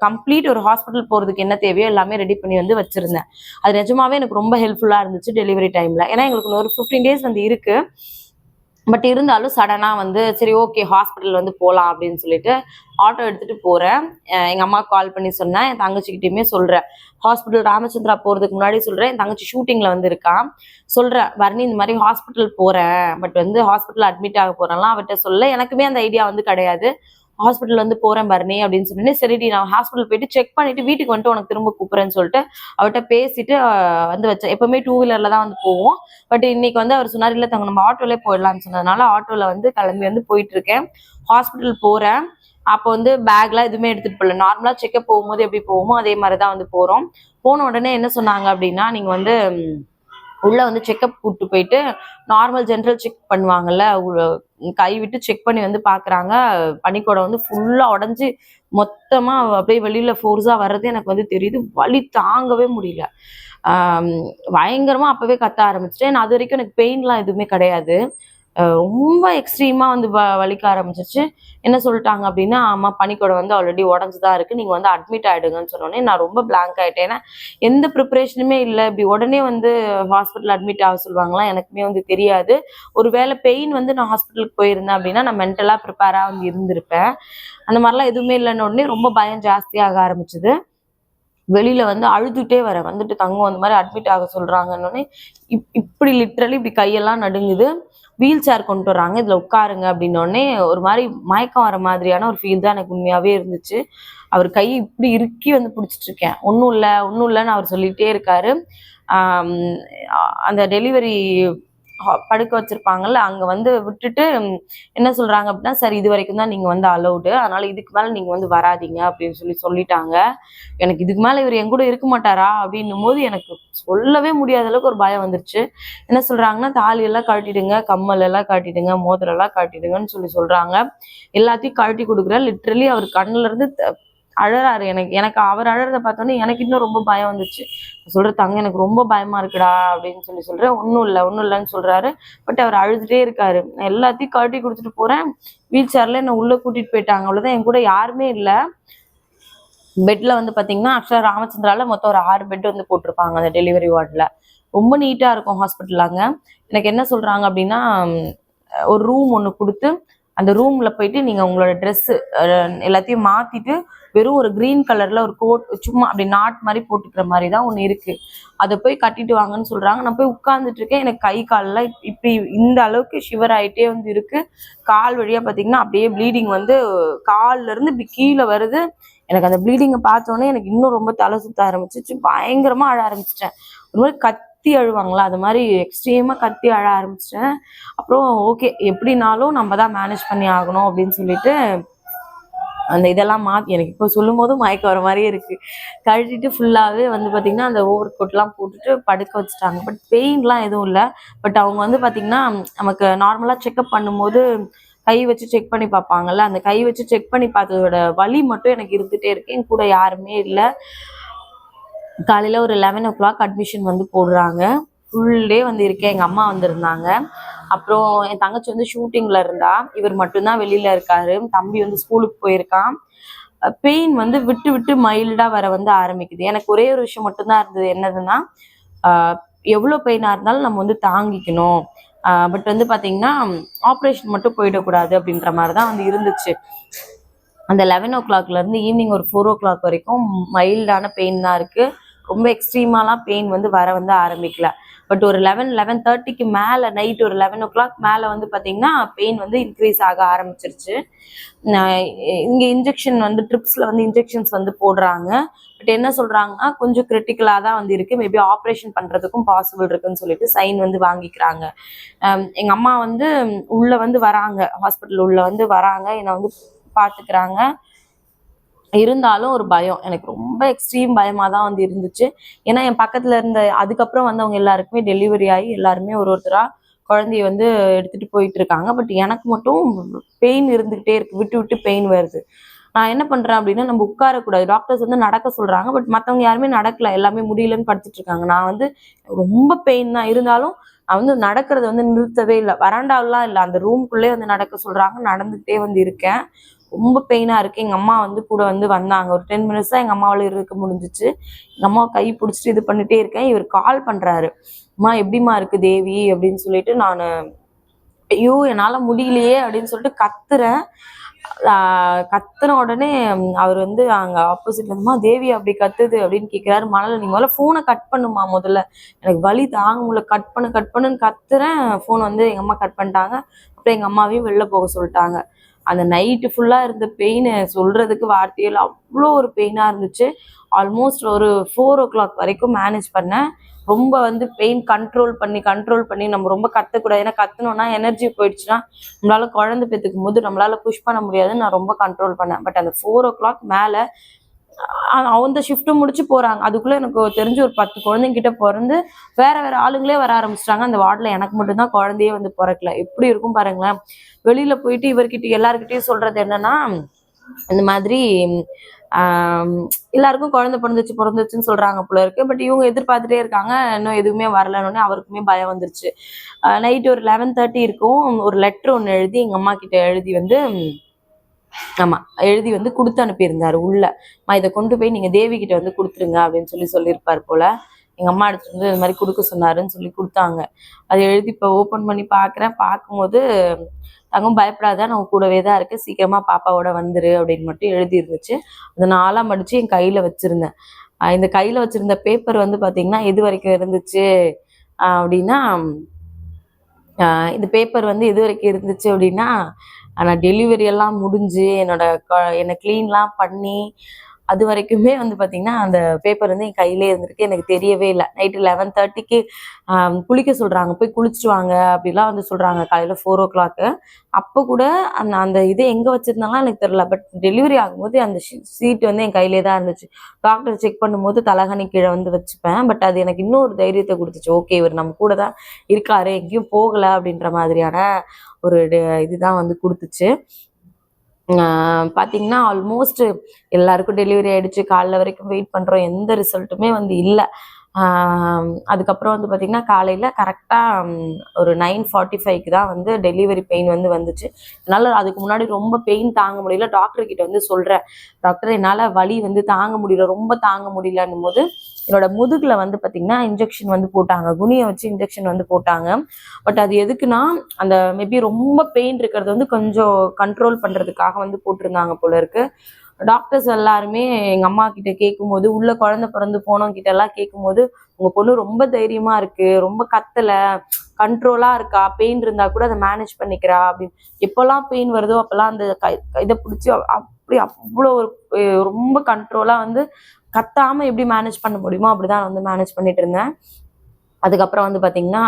கம்ப்ளீட் ஒரு ஹாஸ்பிட்டல் போறதுக்கு என்ன தேவையோ எல்லாமே ரெடி பண்ணி வந்து வச்சிருந்தேன். அது நிஜமாவே எனக்கு ரொம்ப ஹெல்ப்ஃபுல்லா இருந்துச்சு டெலிவரி டைம்ல. ஏன்னா எங்களுக்கு ஒரு 15 டேஸ் வந்து இருக்கு. பட் இருந்தாலும் சடனா வந்து சரி ஓகே ஹாஸ்பிட்டல் வந்து போகலாம் அப்படின்னு சொல்லிட்டு ஆட்டோ எடுத்துட்டு போறேன். எங்க அம்மாவுக்கு கால் பண்ணி சொன்னேன், என் தங்கச்சிக்கிட்டையுமே சொல்றேன். ஹாஸ்பிட்டல் ராமச்சந்திரா போறதுக்கு முன்னாடி சொல்றேன், என் தங்கச்சி ஷூட்டிங்ல வந்து இருக்கா. சொல்றேன் வர்ணி இந்த மாதிரி ஹாஸ்பிட்டல் போறேன், பட் வந்து ஹாஸ்பிட்டல் அட்மிட் ஆக போறேன்லாம் அவர்கிட்ட சொல்ல. எனக்குமே அந்த ஐடியா வந்து கிடையாது. ஹாஸ்பிட்டல் வந்து போறேன் பரணி அப்படின்னு சொன்னேன். சரிடி நான் ஹாஸ்பிட்டல் போயிட்டு செக் பண்ணிட்டு வீட்டுக்கு வந்துட்டு உனக்கு திரும்ப கூப்பிடுறேன்னு சொல்லிட்டு அவர்கிட்ட பேசிட்டு வந்து வச்சேன். எப்பவுமே 2 வீலர்ல தான் வந்து போவோம். பட் இன்னைக்கு வந்து அவர் சொன்னார், இல்ல தங்க நம்ம ஆட்டோலே போயிடலாம்னு சொன்னதுனால ஆட்டோல வந்து கிளம்பி வந்து போயிட்டு இருக்கேன். ஹாஸ்பிட்டல் போறேன். அப்போ வந்து பேக்லாம் எதுவுமே எடுத்துட்டு போகல. நார்மலா செக்அப் போகும்போது எப்படி போவோமோ அதே மாதிரிதான் வந்து போறோம். போன உடனே என்ன சொன்னாங்க அப்படின்னா, நீங்க வந்து உள்ள வந்து செக்அப் கூப்பிட்டு போயிட்டு நார்மல் ஜென்ரல் செக் பண்ணுவாங்கல்ல, கை விட்டு செக் பண்ணி வந்து பாக்குறாங்க. பனிக்கூடம் வந்து ஃபுல்லா உடஞ்சி மொத்தமா அப்படியே வெளியில ஃபோர்ஸா வர்றது எனக்கு வந்து தெரியுது. வலி தாங்கவே முடியல. பயங்கரமா அப்பவே கத்த ஆரம்பிச்சிட்டேன். அது வரைக்கும் எனக்கு பெயின்லாம் எதுவுமே கிடையாது. ரொம்ப எக்ஸ்ட்ரீமா வந்து வலிக்க ஆரம்பிச்சிருச்சு. என்ன சொல்லிட்டாங்க அப்படின்னா, அம்மா பனிக்கூடம் வந்து ஆல்ரெடி உடஞ்சுதான் இருக்கு, நீங்க வந்து அட்மிட் ஆயிடுங்கன்னு சொன்னோடனே நான் ரொம்ப பிளாங்க் ஆயிட்டேன். ஏன்னா எந்த ப்ரிப்பரேஷனுமே இல்லை. இப்படி உடனே வந்து ஹாஸ்பிட்டல் அட்மிட் ஆக சொல்லுவாங்களா எனக்குமே வந்து தெரியாது. ஒருவேளை பெயின் வந்து நான் ஹாஸ்பிட்டலுக்கு போயிருந்தேன் அப்படின்னா நான் மென்டலா ப்ரிப்பேரா வந்து இருந்திருப்பேன். அந்த மாதிரிலாம் எதுவுமே இல்லைன்னு உடனே ரொம்ப பயம் ஜாஸ்தியாக ஆரம்பிச்சுது. வெளியில வந்து அழுதுட்டே வரேன். வந்துட்டு தங்கம் அந்த மாதிரி அட்மிட் ஆக சொல்றாங்கன்னொடனே இப்படி லிட்ரலி இப்படி கையெல்லாம் நடுங்குது. வீல் சேர் கொண்டு வர்றாங்க, இதுல உட்காருங்க அப்படின்னோடனே ஒரு மாதிரி மயக்கம் வர மாதிரியான ஒரு ஃபீல் தான் எனக்கு உண்மையாவே இருந்துச்சு. அவர் கை இப்படி இறுக்கி வந்து பிடிச்சிட்டு இருக்கேன். ஒன்றும் இல்லை ஒன்றும் இல்லைன்னு அவர் சொல்லிட்டே இருக்காரு. அந்த டெலிவரி படுக்க வச்சிருப்பாங்கல்ல, அங்க வந்து விட்டுட்டு என்ன சொல்றாங்க அப்படின்னா, சரி இது வரைக்கும் தான் நீங்க வந்து அலௌடு, அதனால இதுக்கு மேல நீங்க வந்து வராதீங்க அப்படின்னு சொல்லிட்டாங்க. எனக்கு இதுக்கு மேல இவர் என் கூட இருக்க மாட்டாரா அப்படின்னும் போது எனக்கு சொல்லவே முடியாத அளவுக்கு ஒரு பயம் வந்துருச்சு. என்ன சொல்றாங்கன்னா, தாலி எல்லாம் கழட்டிடுங்க, கம்மல் எல்லாம் கழட்டிடுங்க, மோதிரம் எல்லாம் கழட்டிடுங்கன்னு சொல்றாங்க. எல்லாத்தையும் கழட்டி கொடுக்குறேன். லிட்ரலி அவர் கண்ணுல இருந்து அழறாரு. எனக்கு அவர் அழறத பார்த்தோன்னே எனக்கு இன்னும் ரொம்ப பயம் வந்துச்சு. சொல்ற தங்க எனக்கு ரொம்ப பயமா இருக்குடா அப்படின்னு சொல்றேன். ஒன்றும் இல்லைன்னு சொல்றாரு. பட் அவர் அழுதுட்டே இருக்காரு. எல்லாத்தையும் கழட்டி கொடுத்துட்டு போறேன். வீல் சேர்ல என்ன உள்ள கூட்டிட்டு போயிட்டாங்க. அவ்வளவுதான், என் கூட யாருமே இல்லை. பெட்ல வந்து பாத்தீங்கன்னா ஆக்சுவலா ராமச்சந்திரால மொத்தம் ஒரு 6 பெட் வந்து போட்டிருப்பாங்க அந்த டெலிவரி வார்டுல. ரொம்ப நீட்டா இருக்கும் ஹாஸ்பிட்டலாங்க. எனக்கு என்ன சொல்றாங்க அப்படின்னா, ஒரு ரூம் ஒன்று கொடுத்து அந்த ரூம்ல போயிட்டு நீங்க உங்களோட ட்ரெஸ் எல்லாத்தையும் மாத்திட்டு வெறும் ஒரு கிரீன் கலர்ல ஒரு கோட் சும்மா அப்படி நாட் மாதிரி போட்டுக்கிற மாதிரி தான் ஒன்று இருக்கு, அதை போய் கட்டிட்டு வாங்கன்னு சொல்றாங்க. நான் போய் உட்கார்ந்துட்டு இருக்கேன். எனக்கு கை கால்லாம் இப்படி இந்த அளவுக்கு ஷிவர் ஆயிட்டே வந்து இருக்கு. கால் வழியா பாத்தீங்கன்னா அப்படியே ப்ளீடிங் வந்து கால்ல இருந்து இப்படி கீழே வருது. எனக்கு அந்த ப்ளீடிங்கை பார்த்தோன்னே எனக்கு இன்னும் ரொம்ப தலை சுத்த ஆரம்பிச்சிச்சு. பயங்கரமா அழ ஆரம்பிச்சிட்டேன். ஒரு மாதிரி கத்தி அழுவாங்களா அது மாதிரி எக்ஸ்ட்ரீமா கத்தி அழ ஆரம்பிச்சிட்டேன். அப்புறம் ஓகே எப்படினாலும் நம்ம தான் மேனேஜ் பண்ணி ஆகணும் அப்படின்னு சொல்லிட்டு அந்த இதெல்லாம் மாற்றி, எனக்கு இப்போ சொல்லும் போதும் மயக்கம் வர மாதிரியே இருக்கு, கழட்டிட்டு ஃபுல்லாகவே வந்து பார்த்திங்கன்னா அந்த ஓவர் கோட்லாம் போட்டுட்டு படுக்க வச்சுட்டாங்க. பட் பெயின்லாம் எதுவும் இல்லை. பட் அவங்க வந்து பார்த்திங்கன்னா நமக்கு நார்மலாக செக்அப் பண்ணும்போது கை வச்சு செக் பண்ணி பார்ப்பாங்கல்ல, அந்த கை வச்சு செக் பண்ணி பார்த்ததோட வலி மட்டும் எனக்கு இருந்துகிட்டே இருக்கு. என் கூட யாருமே இல்லை. காலையில் ஒரு 11 o'clock அட்மிஷன் வந்து போடுறாங்க. ஃபுல் டே வந்து இருக்கேன். எங்கள் அம்மா வந்திருந்தாங்க. அப்புறம் என் தங்கச்சி வந்து ஷூட்டிங்கில் இருந்தா. இவர் மட்டும்தான் வெளியில் இருக்காரு. தம்பி வந்து ஸ்கூலுக்கு போயிருக்கான். பெயின் வந்து விட்டு விட்டு மைல்டாக வர வந்து ஆரம்பிக்குது. எனக்கு ஒரே ஒரு விஷயம் மட்டும்தான் இருந்தது. என்னதுன்னா, எவ்வளோ பெயினாக இருந்தாலும் நம்ம வந்து தாங்கிக்கணும். பட் வந்து பார்த்தீங்கன்னா ஆப்ரேஷன் மட்டும் போயிடக்கூடாது அப்படின்ற மாதிரி தான் வந்து இருந்துச்சு. அந்த 11 o'clockலேருந்து ஈவினிங் ஒரு 4 o'clock வரைக்கும் மைல்டான பெயின் தான் இருக்குது. ரொம்ப எக்ஸ்ட்ரீமாலாம் பெயின் வந்து வர ஆரம்பிக்கல. பட் ஒரு 11:30க்கு மேலே, நைட் ஒரு 11 o'clock மேலே வந்து பார்த்தீங்கன்னா பெயின் வந்து இன்க்ரீஸ் ஆக ஆரம்பிச்சிருச்சு. இங்கே இன்ஜெக்ஷன் வந்து ட்ரிப்ஸில் வந்து இன்ஜெக்ஷன்ஸ் வந்து போடுறாங்க. பட் என்ன சொல்கிறாங்கன்னா கொஞ்சம் கிரிட்டிக்கலாக தான் வந்து இருக்குது, மேபி ஆப்ரேஷன் பண்ணுறதுக்கும் பாசிபிள் இருக்குன்னு சொல்லிட்டு சைன் வந்து வாங்கிக்கிறாங்க. எங்கள் அம்மா வந்து உள்ளே வந்து வராங்க, ஹாஸ்பிட்டல் உள்ளே வந்து வராங்க, என்னை வந்து பார்த்துக்கிறாங்க. இருந்தாலும் ஒரு பயம், எனக்கு ரொம்ப எக்ஸ்ட்ரீம் பயமாக தான் வந்து இருந்துச்சு. ஏன்னா என் பக்கத்தில் இருந்த அதுக்கப்புறம் வந்தவங்க எல்லாருக்குமே டெலிவரி ஆகி எல்லாருமே ஒருத்தராக குழந்தைய வந்து எடுத்துட்டு போயிட்டு இருக்காங்க. பட் எனக்கு மட்டும் பெயின் இருந்துகிட்டே இருக்கு, விட்டு விட்டு பெயின் வருது. நான் என்ன பண்றேன் அப்படின்னா, நம்ம உட்காரக்கூடாது. டாக்டர்ஸ் வந்து நடக்க சொல்றாங்க. பட் மத்தவங்க யாருமே நடக்கல. எல்லாமே முடியலன்னு படுத்துட்டு இருக்காங்க. நான் வந்து ரொம்ப பெயின் தான் இருந்தாலும் நான் வந்து நடக்கிறத வந்து நிறுத்தவே இல்ல. வராண்டாலாம் இல்ல. அந்த ரூம்குள்ளே வந்து நடக்க சொல்றாங்க. நடந்துகிட்டே வந்து இருக்கேன். ரொம்ப பெயினா இருக்கு. எங்க அம்மா வந்து கூட வந்து வந்தாங்க. ஒரு 10 மினிட்ஸ் தான் எங்க அம்மாவால இருக்க முடிஞ்சுச்சு. எங்க அம்மாவ கை பிடிச்சிட்டு இது பண்ணிட்டே இருக்கேன். இவர் கால் பண்றாரு. "அம்மா எப்படிம்மா இருக்கு தேவி?" அப்படின்னு சொல்லிட்டு நானு, ஐயோ! என்னால முடியலையே அப்படின்னு சொல்லிட்டு கத்துறேன். கத்துன உடனே அவர் வந்து அங்க ஆப்போசிட்ல இருந்துமா, தேவி அப்படி கத்துது அப்படின்னு கேட்கிறாரு. மணல, நீ முதல்ல போனை கட் பண்ணுமா முதல்ல, எனக்கு வலி தாங்க முடியல, கட் பண்ணு கட் பண்ணுன்னு கத்துறேன். போன் வந்து எங்க அம்மா கட் பண்ணிட்டாங்க. அப்புறம் எங்க அம்மாவையும் வெளில போக சொல்லிட்டாங்க. அந்த நைட்டு ஃபுல்லா இருந்த பெயின் சொல்றதுக்கு வார்த்தையில் அவ்வளோ ஒரு பெயினா இருந்துச்சு. ஆல்மோஸ்ட் ஒரு 4 o'clock வரைக்கும் மேனேஜ் பண்ணேன். ரொம்ப வந்து பெயின் கண்ட்ரோல் பண்ணி நம்ம ரொம்ப கத்தக்கூடாது. ஏன்னா கத்துனோம்னா எனர்ஜி போயிடுச்சுன்னா நம்மளால குழந்தை பெற்றுக்கும் போது நம்மளால புஷ் பண்ண முடியாதுன்னு நான் ரொம்ப கண்ட்ரோல் பண்ணேன். பட் அந்த 4 o'clock மேல அந்த ஷிஃப்ட் முடிச்சு போறாங்க. அதுக்குள்ள எனக்கு தெரிஞ்சு ஒரு 10 குழந்தைங்க கிட்ட பிறந்து வேற வேற ஆளுங்களே வர ஆரம்பிச்சிட்டாங்க. அந்த வார்டுல எனக்கு மட்டும்தான் குழந்தையே வந்து பிறக்கல. எப்படி இருக்கும் பாருங்களேன். வெளியில போயிட்டு இவர்கிட்ட எல்லாருக்கிட்டையும் சொல்றது என்னன்னா, இந்த மாதிரி ஆஹ் எல்லாருக்கும் குழந்தை பிறந்துச்சுன்னு சொல்றாங்க போல இருக்கு. பட் இவங்க எதிர்பார்த்துட்டே இருக்காங்க, இன்னும் எதுவுமே வரலன்னு அவருக்குமே பயம் வந்துருச்சு. நைட் ஒரு 11:30 இருக்கும். ஒரு லெட்டர் ஒன்று எழுதி எங்க அம்மா கிட்ட எழுதி வந்து, ஆமா, எழுதி வந்து கொடுத்து அனுப்பியிருந்தாரு உள்ள. இதை கொண்டு போய் நீங்க தேவி கிட்ட வந்து கொடுத்துருங்க அப்படின்னு சொல்லியிருப்பார் போல. எங்க அம்மா எடுத்துட்டு வந்து இது மாதிரி கொடுக்க சொன்னாருன்னு சொல்லி கொடுத்தாங்க. அதை எழுதி இப்போ ஓப்பன் பண்ணி பார்க்குறேன். பார்க்கும்போது, தங்கம் பயப்படாத, நான் கூடவே தான் இருக்கு, சீக்கிரமா பாப்பாவோட வந்துரு அப்படின்னு மட்டும் எழுதி இருந்துச்சு. அதை நாளா மடிச்சு என் கையில வச்சிருந்தேன். இந்த கையில வச்சிருந்த பேப்பர் வந்து பாத்தீங்கன்னா எது வரைக்கும் இருந்துச்சு அப்படின்னா, இந்த பேப்பர் வந்து எது வரைக்கும் இருந்துச்சு அப்படின்னா, நான் டெலிவரி எல்லாம் முடிஞ்சு என்னை கிளீன்லாம் பண்ணி அது வரைக்குமே வந்து பார்த்தீங்கன்னா, அந்த பேப்பர் வந்து என் கையிலே இருந்திருக்கு. எனக்கு தெரியவே இல்ல. நைட்டு 11:30க்கு குளிக்க சொல்றாங்க. போய் குளிச்சுட்டு வாங்க அப்படிலாம் வந்து சொல்றாங்க. காலையில 4 o'clock. அப்போ கூட அந்த அந்த இது எங்க வச்சிருந்தாங்கலாம் எனக்கு தெரியல. பட் டெலிவரி ஆகும்போது அந்த சீட் வந்து என் கையிலே தான் இருந்துச்சு. டாக்டர் செக் பண்ணும்போது தலகாணி கீழே வந்து வச்சுப்பேன். பட் அது எனக்கு இன்னும் ஒரு தைரியத்தை கொடுத்துச்சு. ஓகே, இவர் நம்ம கூட தான் இருக்காரு, எங்கேயும் போகல அப்படின்ற மாதிரியான ஒரு இதுதான் வந்து கொடுத்துச்சு. பார்த்தீங்கன்னா ஆல்மோஸ்ட் எல்லாருக்கும் டெலிவரி ஆயிடுச்சு. காலைல வரைக்கும் வெயிட் பண்றோம். எந்த ரிசல்ட்டுமே வந்து இல்ல. அதுக்கப்புறம் வந்து பார்த்தீங்கன்னா, காலையில கரெக்டா ஒரு 9:45க்கு தான் வந்து டெலிவரி பெயின் வந்து வந்துச்சு. என்னால அதுக்கு முன்னாடி ரொம்ப பெயின் தாங்க முடியல. டாக்டர் கிட்ட வந்து சொல்றேன், டாக்டர் என்னால வலி வந்து தாங்க முடியல, ரொம்ப தாங்க முடியலன்னும் போது, என்னோட முதுகுல வந்து பார்த்தீங்கன்னா இன்ஜெக்ஷன் வந்து போட்டாங்க. குனிய வச்சு இன்ஜெக்ஷன் வந்து போட்டாங்க. பட் அது எதுக்குன்னா, அந்த மேபி ரொம்ப பெயின் இருக்கிறது வந்து கொஞ்சம் கண்ட்ரோல் பண்றதுக்காக வந்து போட்டிருந்தாங்க போல இருக்கு. டாக்டர்ஸ் எல்லாருமே எங்க அம்மா கிட்ட கேட்கும்போது, உள்ள குழந்தை பிறந்து போனவங்க கிட்ட எல்லாம் கேட்கும்போது, உங்க பொண்ணு ரொம்ப தைரியமா இருக்கு, ரொம்ப கத்தல, கண்ட்ரோலா இருக்கா, பெயின் இருந்தா கூட அதை மேனேஜ் பண்ணிக்கிறா அப்படின்னு. எப்பெல்லாம் பெயின் வருதோ அப்பெல்லாம் அந்த இதை பிடிச்சி அப்படி அவ்வளோ ஒரு ரொம்ப கண்ட்ரோலா வந்து கத்தாம எப்படி மேனேஜ் பண்ண முடியுமோ அப்படிதான் வந்து மேனேஜ் பண்ணிட்டு இருந்தேன். அதுக்கப்புறம் வந்து பாத்தீங்கன்னா,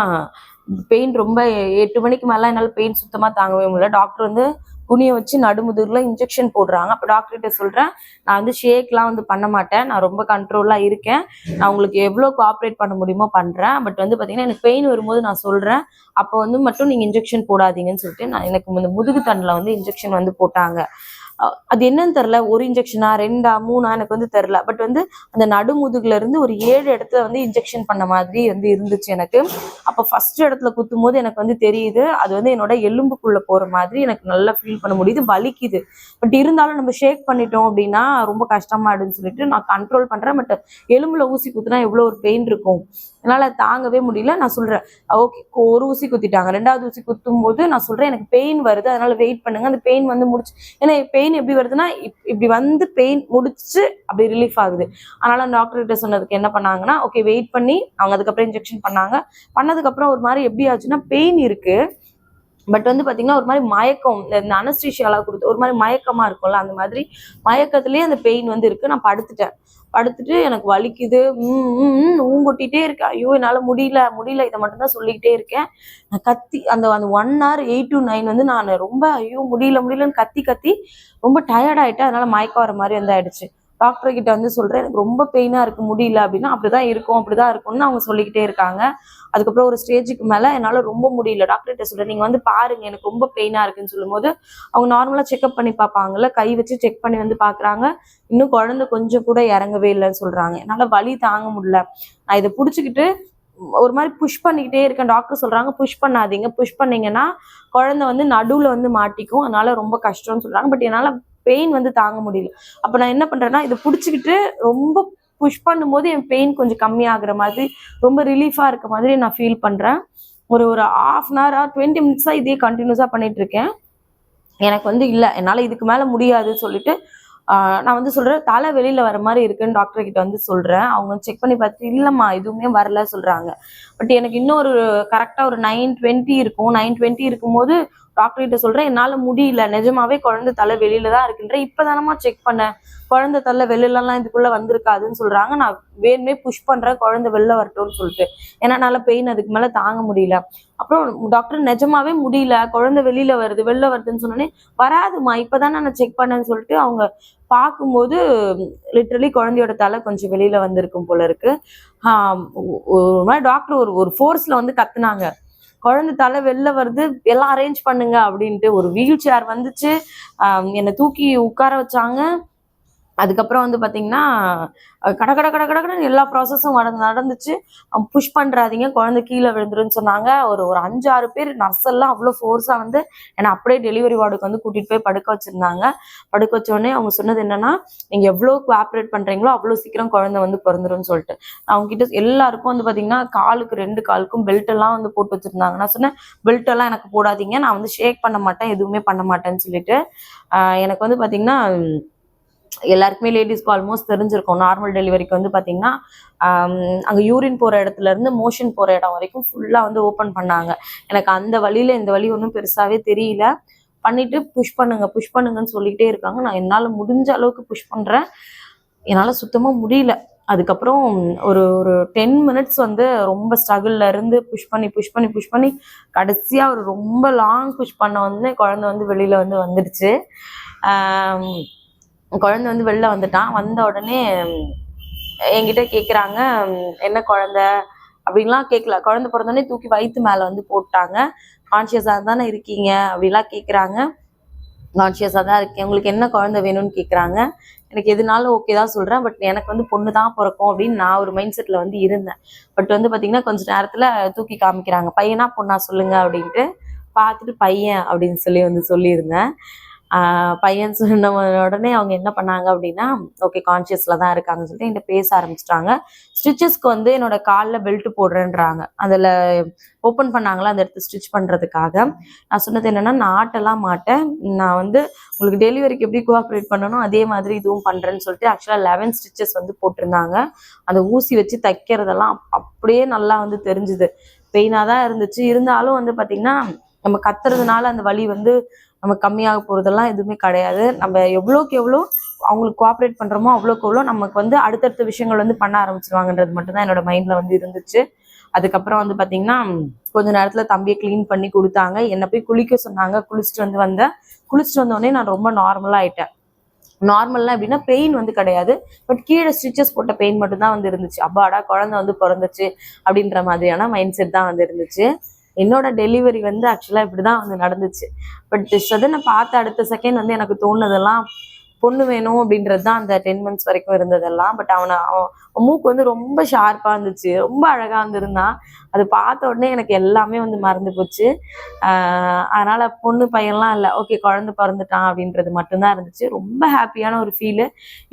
பெயின் ரொம்ப 8 மணிக்கு மேல என்னால பெயின் சுத்தமா தாங்கவே முடியல. டாக்டர் வந்து குனிய வச்சு நடுமுதுகுல இன்ஜெக்ஷன் போடுறாங்க. அப்ப டாக்டர் கிட்ட சொல்றேன், நான் வந்து ஷேக்லாம் வந்து பண்ண மாட்டேன், நான் ரொம்ப கண்ட்ரோலா இருக்கேன், நான் உங்களுக்கு எவ்வளவு கோஆப்ரேட் பண்ண முடியுமோ பண்றேன். பட் வந்து பாத்தீங்கன்னா எனக்கு பெயின் வரும்போது நான் சொல்றேன், அப்போ வந்து மட்டும் நீங்க இன்ஜெக்ஷன் போடாதீங்கன்னு சொல்லிட்டு எனக்கு இந்த முதுகு தண்டுல வந்து இன்ஜெக்ஷன் வந்து போட்டாங்க. அது என்னன்னு தெரியல, ஒரு இன்ஜெக்ஷனா 2ஆ 3ஆ எனக்கு வந்து தெரியல. பட் வந்து அந்த நடுமுதுகுல இருந்து ஒரு 7 இடத்துல வந்து இன்ஜெக்ஷன் பண்ண மாதிரி வந்து இருந்துச்சு எனக்கு. அப்ப ஃபர்ஸ்ட் இடத்துல குத்தும் போது எனக்கு வந்து தெரியுது, அது வந்து என்னோட எலும்புக்குள்ள போற மாதிரி எனக்கு நல்லா ஃபீல் பண்ண முடியுது, வலிக்குது. பட் இருந்தாலும் நம்ம ஷேக் பண்ணிட்டோம் அப்படின்னா ரொம்ப கஷ்டமாயிடுன்னு சொல்லிட்டு நான் கண்ட்ரோல் பண்றேன். பட் எலும்புல ஊசி குத்துனா எவ்வளவு ஒரு பெயின் இருக்கும், என்னால தாங்கவே முடியல. நான் சொல்றேன், ஓகே, ஒரு ஊசி குத்திட்டாங்க. 2வது ஊசி குத்தும் போது நான் சொல்றேன், எனக்கு பெயின் வருது, அதனால வெயிட் பண்ணுங்க, அந்த பெயின் வந்து முடிச்சு, ஏன்னா பெயின் எப்படி வருதுன்னா இப்படி வந்து பெயின் முடிச்சு அப்படி ரிலீஃப் ஆகுது. அதனால டாக்டர் கிட்ட சொன்னதுக்கு என்ன பண்ணாங்கன்னா, ஓகே வெயிட் பண்ணி அவங்க அதுக்கப்புறம் இன்ஜெக்ஷன் பண்ணாங்க. பண்ணதுக்கப்புறம் ஒரு மாதிரி எப்படி ஆச்சுன்னா, பெயின் இருக்கு, பட் வந்து பாத்தீங்கன்னா ஒரு மாதிரி மயக்கம், இந்த அனஸ்தீசியாலாம் கொடுத்து ஒரு மாதிரி மயக்கமா இருக்கும்ல, அந்த மாதிரி மயக்கத்திலேயே அந்த பெயின் வந்து இருக்கு. நான் படுத்துட்டு எனக்கு வலிக்குது, ஊங்கொட்டிட்டே இருக்கேன். ஐயோ என்னால முடியல இதை மட்டும்தான் சொல்லிக்கிட்டே இருக்கேன். நான் கத்தி அந்த அந்த 1 hour 8 to 9 வந்து நான் ரொம்ப ஐயோ முடியலன்னு கத்தி ரொம்ப டயர்ட் ஆயிட்டேன். அதனால மயக்கம் வர மாதிரி வந்து ஆயிடுச்சு. டாக்டர் கிட்ட வந்து சொல்றேன் எனக்கு ரொம்ப பெயினா இருக்கு முடியல அப்படின்னா, அப்படிதான் இருக்கும்னு அவங்க சொல்லிக்கிட்டே இருக்காங்க. அதுக்கப்புறம் ஒரு ஸ்டேஜுக்கு மேல என்னால ரொம்ப முடியல. டாக்டர் கிட்ட சொல்றேன் நீங்க வந்து பாருங்க எனக்கு ரொம்ப பெயினா இருக்குன்னு சொல்லும்போது, அவங்க நார்மலா செக்அப் பண்ணி பார்ப்பாங்கல்ல, கை வச்சு செக் பண்ணி வந்து பாக்குறாங்க. இன்னும் குழந்தை கொஞ்சம் கூட இறங்கவே இல்லைன்னு சொல்றாங்க. என்னால வலி தாங்க முடியல. நான் இதை புடிச்சுக்கிட்டு ஒரு மாதிரி புஷ் பண்ணிக்கிட்டே இருக்கேன். டாக்டர் சொல்றாங்க புஷ் பண்ணாதீங்க, புஷ் பண்ணீங்கன்னா குழந்தை வந்து நடுவுல வந்து மாட்டிக்கும், அதனால ரொம்ப கஷ்டம்னு சொல்றாங்க. பட் என்னால பெயின் வந்து தாங்க முடியல. அப்ப நான் என்ன பண்றேன்னா இதை புடிச்சுக்கிட்டு ரொம்ப புஷ் பண்ணும்போது என் பெயின் கொஞ்சம் கம்மியாகிற மாதிரி, ரொம்ப ரிலீஃபா இருக்க மாதிரி நான் ஃபீல் பண்றேன். ஒரு ஒரு ½ அன் ஹவர் 20 மினிட்ஸா இதே கண்டினியூஸா பண்ணிட்டு இருக்கேன். எனக்கு வந்து இல்ல என்னால இதுக்கு மேல முடியாதுன்னு சொல்லிட்டு நான் வந்து சொல்றேன் தலை வெளியில வர மாதிரி இருக்குன்னு டாக்டர் கிட்ட வந்து சொல்றேன். அவங்க செக் பண்ணி பார்த்துட்டு இல்லம்மா எதுவுமே வரல சொல்றாங்க. பட் எனக்கு இன்னும் ஒரு கரெக்டா ஒரு 9:20 இருக்கும். 9:20 இருக்கும்போது டாக்டர் கிட்ட சொல்றேன் என்னால முடியல, நிஜமாவே குழந்தை தலை வெளியில தான் இருக்குன்றேன். இப்பதானமா செக் பண்ணேன், குழந்தை தலை வெளியிலலாம் இதுக்குள்ள வந்திருக்காதுன்னு சொல்றாங்க. நான் வேணுமே புஷ் பண்றேன் குழந்தை வெளில வரட்டும்னு சொல்லிட்டு, ஏன்னா என்னால பெயின் அதுக்கு மேல தாங்க முடியல. அப்புறம் டாக்டர் நிஜமாவே முடியல, குழந்தை வெளியில வருதுன்னு சொன்னோன்னே வராதுமா இப்பதானே நான் செக் பண்ணேன்னு சொல்லிட்டு அவங்க பார்க்கும்போது லிட்டரலி குழந்தையோட தலை கொஞ்சம் வெளியில வந்திருக்கும் போல இருக்கு. ஒரு மாதிரி டாக்டர் ஒரு ஒரு ஃபோர்ஸ்ல வந்து கத்துனாங்க, குழந்தை தலை வெளில வருது எல்லாம் அரேஞ்ச் பண்ணுங்க அப்படின்ட்டு. ஒரு வீல் சேர் வந்துச்சு, என்னை தூக்கி உட்கார வச்சாங்க. அதுக்கப்புறம் வந்து பாத்தீங்கன்னா கட கட கட கடன்னு எல்லா ப்ராசஸும் நடந்துச்சு. புஷ் பண்றாதீங்க குழந்தை கீழே விழுந்துருன்னு சொன்னாங்க. ஒரு ஒரு 5-6 பேர் நர்ஸ் எல்லாம் அவ்வளோ ஃபோர்ஸா வந்து ஏன்னா அப்படியே டெலிவரி வார்டுக்கு வந்து கூட்டிட்டு போய் படுக்க வச்சிருந்தாங்க. படுக்க வச்ச உடனே அவங்க சொன்னது என்னன்னா, நீங்க எவ்வளோ கோஆப்ரேட் பண்றீங்களோ அவ்வளோ சீக்கிரம் குழந்தை வந்து பிறந்துரும்னு சொல்லிட்டு. அவங்க கிட்ட எல்லாருக்கும் வந்து பாத்தீங்கன்னா காலுக்கு 2 காலுக்கும் பெல்ட் எல்லாம் வந்து போட்டு வச்சிருந்தாங்க. நான் சொன்னேன் பெல்ட் எல்லாம் எனக்கு போடாதீங்க, நான் வந்து ஷேக் பண்ண மாட்டேன், எதுவுமே பண்ண மாட்டேன்னு சொல்லிட்டு. எனக்கு வந்து பாத்தீங்கன்னா எல்லாருக்குமே லேடிஸ்க்கு ஆல்மோஸ்ட் தெரிஞ்சிருக்கும். நார்மல் டெலிவரிக்கு வந்து பாத்தீங்கன்னா அங்க யூரின் போற இடத்துல இருந்து மோஷன் போற இடம் வரைக்கும் ஃபுல்லா வந்து ஓப்பன் பண்ணாங்க. எனக்கு அந்த வழியில இந்த வழி ஒன்றும் பெருசாவே தெரியல. பண்ணிட்டு புஷ் பண்ணுங்கன்னு சொல்லிக்கிட்டே இருக்காங்க. நான் என்னால முடிஞ்ச அளவுக்கு புஷ் பண்றேன், என்னால சுத்தமா முடியல. அதுக்கப்புறம் ஒரு ஒரு 10 மினிட்ஸ் வந்து ரொம்ப ஸ்ட்ரகிள்ல இருந்து புஷ் பண்ணி கடைசியா ஒரு ரொம்ப லாங் புஷ் பண்ண வந்து குழந்தை வந்து வெளியில வந்து வந்துடுச்சு. குழந்தை வந்து வெளில வந்துட்டான். வந்த உடனே என்கிட்ட கேட்குறாங்க என்ன குழந்தை அப்படின்லாம் கேட்கல. குழந்தை பிறந்தோடனே தூக்கி வயிற்று மேலே வந்து போட்டாங்க. கான்ஷியஸாக தானே இருக்கீங்க அப்படிலாம் கேட்குறாங்க. கான்ஷியஸாக தான் இருக்கேன், உங்களுக்கு என்ன குழந்தை வேணும்னு கேட்குறாங்க. எனக்கு எதுனாலும் ஓகே தான் சொல்கிறேன். பட் எனக்கு வந்து பொண்ணு தான் பிறக்கும் அப்படின்னு நான் ஒரு மைண்ட் செட்டில் வந்து இருந்தேன். பட் வந்து பார்த்திங்கன்னா கொஞ்சம் நேரத்தில் தூக்கி காமிக்கிறாங்க, பையனா பொண்ணா சொல்லுங்க அப்படின்ட்டு. பார்த்துட்டு பையன் அப்படின்னு வந்து சொல்லியிருந்தேன். பையன் சொன்ன உடனே அவங்க என்ன பண்ணாங்க அப்படின்னா, ஓகே கான்ஷியஸ்ல தான் இருக்காங்கன்னு சொல்லிட்டு என்கிட்ட பேச ஆரம்பிச்சிட்டாங்க. ஸ்டிச்சஸ்க்கு வந்து என்னோட காலில் பெல்ட் போடுறேன்றாங்க. அதில் ஓப்பன் பண்ணாங்களா அந்த இடத்த ஸ்டிச் பண்ணுறதுக்காக. நான் சொன்னது என்னன்னா, நான் ஆட்டெல்லாம் மாட்டேன், நான் வந்து உங்களுக்கு டெலிவரிக்கு எப்படி கோஆப்ரேட் பண்ணணும் அதே மாதிரி இதுவும் பண்ணுறேன்னு சொல்லிட்டு ஆக்சுவலாக 11 ஸ்டிச்சஸ் வந்து போட்டிருந்தாங்க. அந்த ஊசி வச்சு தைக்கிறதெல்லாம் அப்படியே நல்லா வந்து தெரிஞ்சுது. பெயினாக தான் இருந்துச்சு. இருந்தாலும் வந்து பார்த்திங்கன்னா நம்ம கத்துறதுனால அந்த வலி வந்து நம்ம கம்மியாக போகிறதெல்லாம் எதுவுமே கிடையாது. நம்ம எவ்வளோக்கு எவ்வளோ அவங்களுக்கு கோஆப்ரேட் பண்ணுறோமோ அவ்வளோக்கு எவ்வளோ நமக்கு வந்து அடுத்தடுத்த விஷயங்கள் வந்து பண்ண ஆரம்பிச்சிருவாங்கன்றது மட்டும்தான் என்னோட மைண்டில் வந்து இருந்துச்சு. அதுக்கப்புறம் வந்து பார்த்திங்கன்னா கொஞ்ச நேரத்தில் தம்பியை க்ளீன் பண்ணி கொடுத்தாங்க. என்னை போய் குளிக்க சொன்னாங்க. குளிச்சுட்டு வந்தோடனே நான் ரொம்ப நார்மலாக ஆயிட்டேன். நார்மல்லாம் எப்படின்னா பெயின் வந்து கிடையாது, பட் கீழே ஸ்டிச்சஸ் போட்ட பெயின் மட்டும்தான் வந்து இருந்துச்சு. அப்பாடா குழந்தை வந்து பிறந்துச்சு அப்படின்ற மாதிரியான மைண்ட் செட் தான் வந்து இருந்துச்சு. என்னோட டெலிவரி வந்து ஆக்சுவலாக இப்படி தான் வந்து நடந்துச்சு. பட் ஸ்ரதனை பார்த்த அடுத்த செகண்ட் வந்து எனக்கு தோணுனதெல்லாம் பொண்ணு வேணும் அப்படின்றது தான் அந்த 10 மந்த்ஸ் வரைக்கும் இருந்ததெல்லாம். பட் அவன் மூக்கு வந்து ரொம்ப ஷார்ப்பாக இருந்துச்சு, ரொம்ப அழகாக இருந்திருந்தான். அது பார்த்த உடனே எனக்கு எல்லாமே வந்து மறந்து போச்சு. அதனால் பொண்ணு பையன்லாம் இல்லை, ஓகே குழந்தை பிறந்துட்டான் அப்படின்றது மட்டும்தான் இருந்துச்சு. ரொம்ப ஹாப்பியான ஒரு ஃபீலு.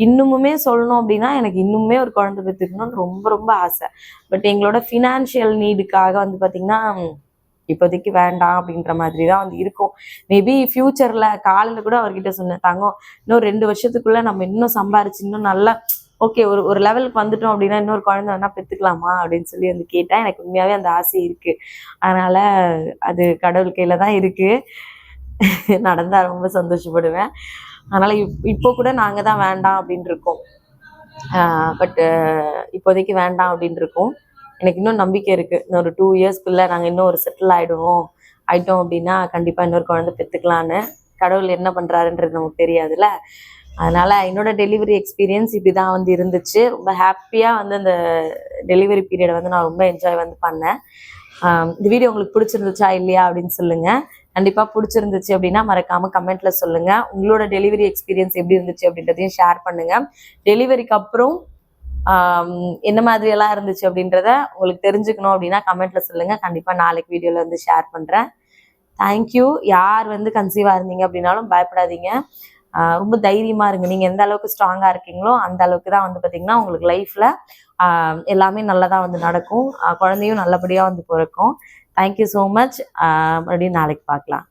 இன்னுமுமே சொல்லணும் அப்படின்னா எனக்கு இன்னுமே ஒரு குழந்தை பெற்றுக்கணும்னு ரொம்ப ரொம்ப ஆசை. பட் எங்களோட ஃபினான்ஷியல் நீடுக்காக வந்து பார்த்திங்கன்னா இப்போதைக்கு வேண்டாம் அப்படின்ற மாதிரி தான் வந்து இருக்கும். மேபி ஃபியூச்சரில் காலையில் கூட அவர்கிட்ட சொன்னேன், தங்கம் இன்னும் 2 வருஷத்துக்குள்ளே நம்ம இன்னும் சம்பாரிச்சு இன்னும் நல்லா ஓகே ஒரு லெவலுக்கு வந்துட்டோம் அப்படின்னா இன்னொரு குழந்தை வேணா பெற்றுக்கலாமா அப்படின்னு சொல்லி வந்து கேட்டேன். எனக்கு உண்மையாகவே அந்த ஆசை இருக்குது. அதனால் அது கடவுள் கையில் தான் இருக்குது. நடந்தால் ரொம்ப சந்தோஷப்படுவேன். அதனால் இப்போ கூட நாங்கள் தான் வேண்டாம் அப்படின்னு இருக்கோம். பட்டு இப்போதைக்கு வேண்டாம் அப்படின்னு இருக்கோம். எனக்கு இன்னும் நம்பிக்கை இருக்குது, இன்னொரு 2 இயர்ஸ்க்குள்ளே நாங்கள் இன்னும் ஒரு செட்டில் ஆயிட்டோம் அப்படின்னா கண்டிப்பாக இன்னொரு குழந்தை பெற்றுக்கலான்னு. கடவுள் என்ன பண்ணுறாருன்றது நமக்கு தெரியாதுல்ல. அதனால என்னோட டெலிவரி எக்ஸ்பீரியன்ஸ் இப்படிதான் வந்து இருந்துச்சு. ரொம்ப ஹாப்பியா வந்து அந்த டெலிவரி பீரியட் வந்து நான் ரொம்ப என்ஜாய் வந்து பண்ணேன். இந்த வீடியோ உங்களுக்கு பிடிச்சிருந்துச்சா இல்லையா அப்படின்னு சொல்லுங்க. கண்டிப்பா பிடிச்சிருந்துச்சு அப்படின்னா மறக்காம கமெண்ட்ல சொல்லுங்க. உங்களோட டெலிவரி எக்ஸ்பீரியன்ஸ் எப்படி இருந்துச்சு அப்படின்றதையும் ஷேர் பண்ணுங்க. டெலிவரிக்கு அப்புறம் என்ன மாதிரி எல்லாம் இருந்துச்சு அப்படின்றத உங்களுக்கு தெரிஞ்சுக்கணும் அப்படின்னா கமெண்ட்ல சொல்லுங்க. கண்டிப்பா நாளைக்கு வீடியோல வந்து ஷேர் பண்றேன். தேங்க்யூ. யார் வந்து கன்சீவா இருந்தீங்க அப்படின்னாலும் பயப்படாதீங்க. ரொம்ப தைரியமா இருங்க. நீங்க எந்த அளவுக்கு ஸ்ட்ராங்கா இருக்கீங்களோ அந்த அளவுக்கு தான் வந்து பாத்தீங்கன்னா உங்களுக்கு லைஃப்ல எல்லாமே நல்லதா வந்து நடக்கும். குழந்தையும் நல்லபடியா வந்து பிறக்கும். Thank you so much. மறுபடியும் நாளைக்கு பார்க்கலாம்.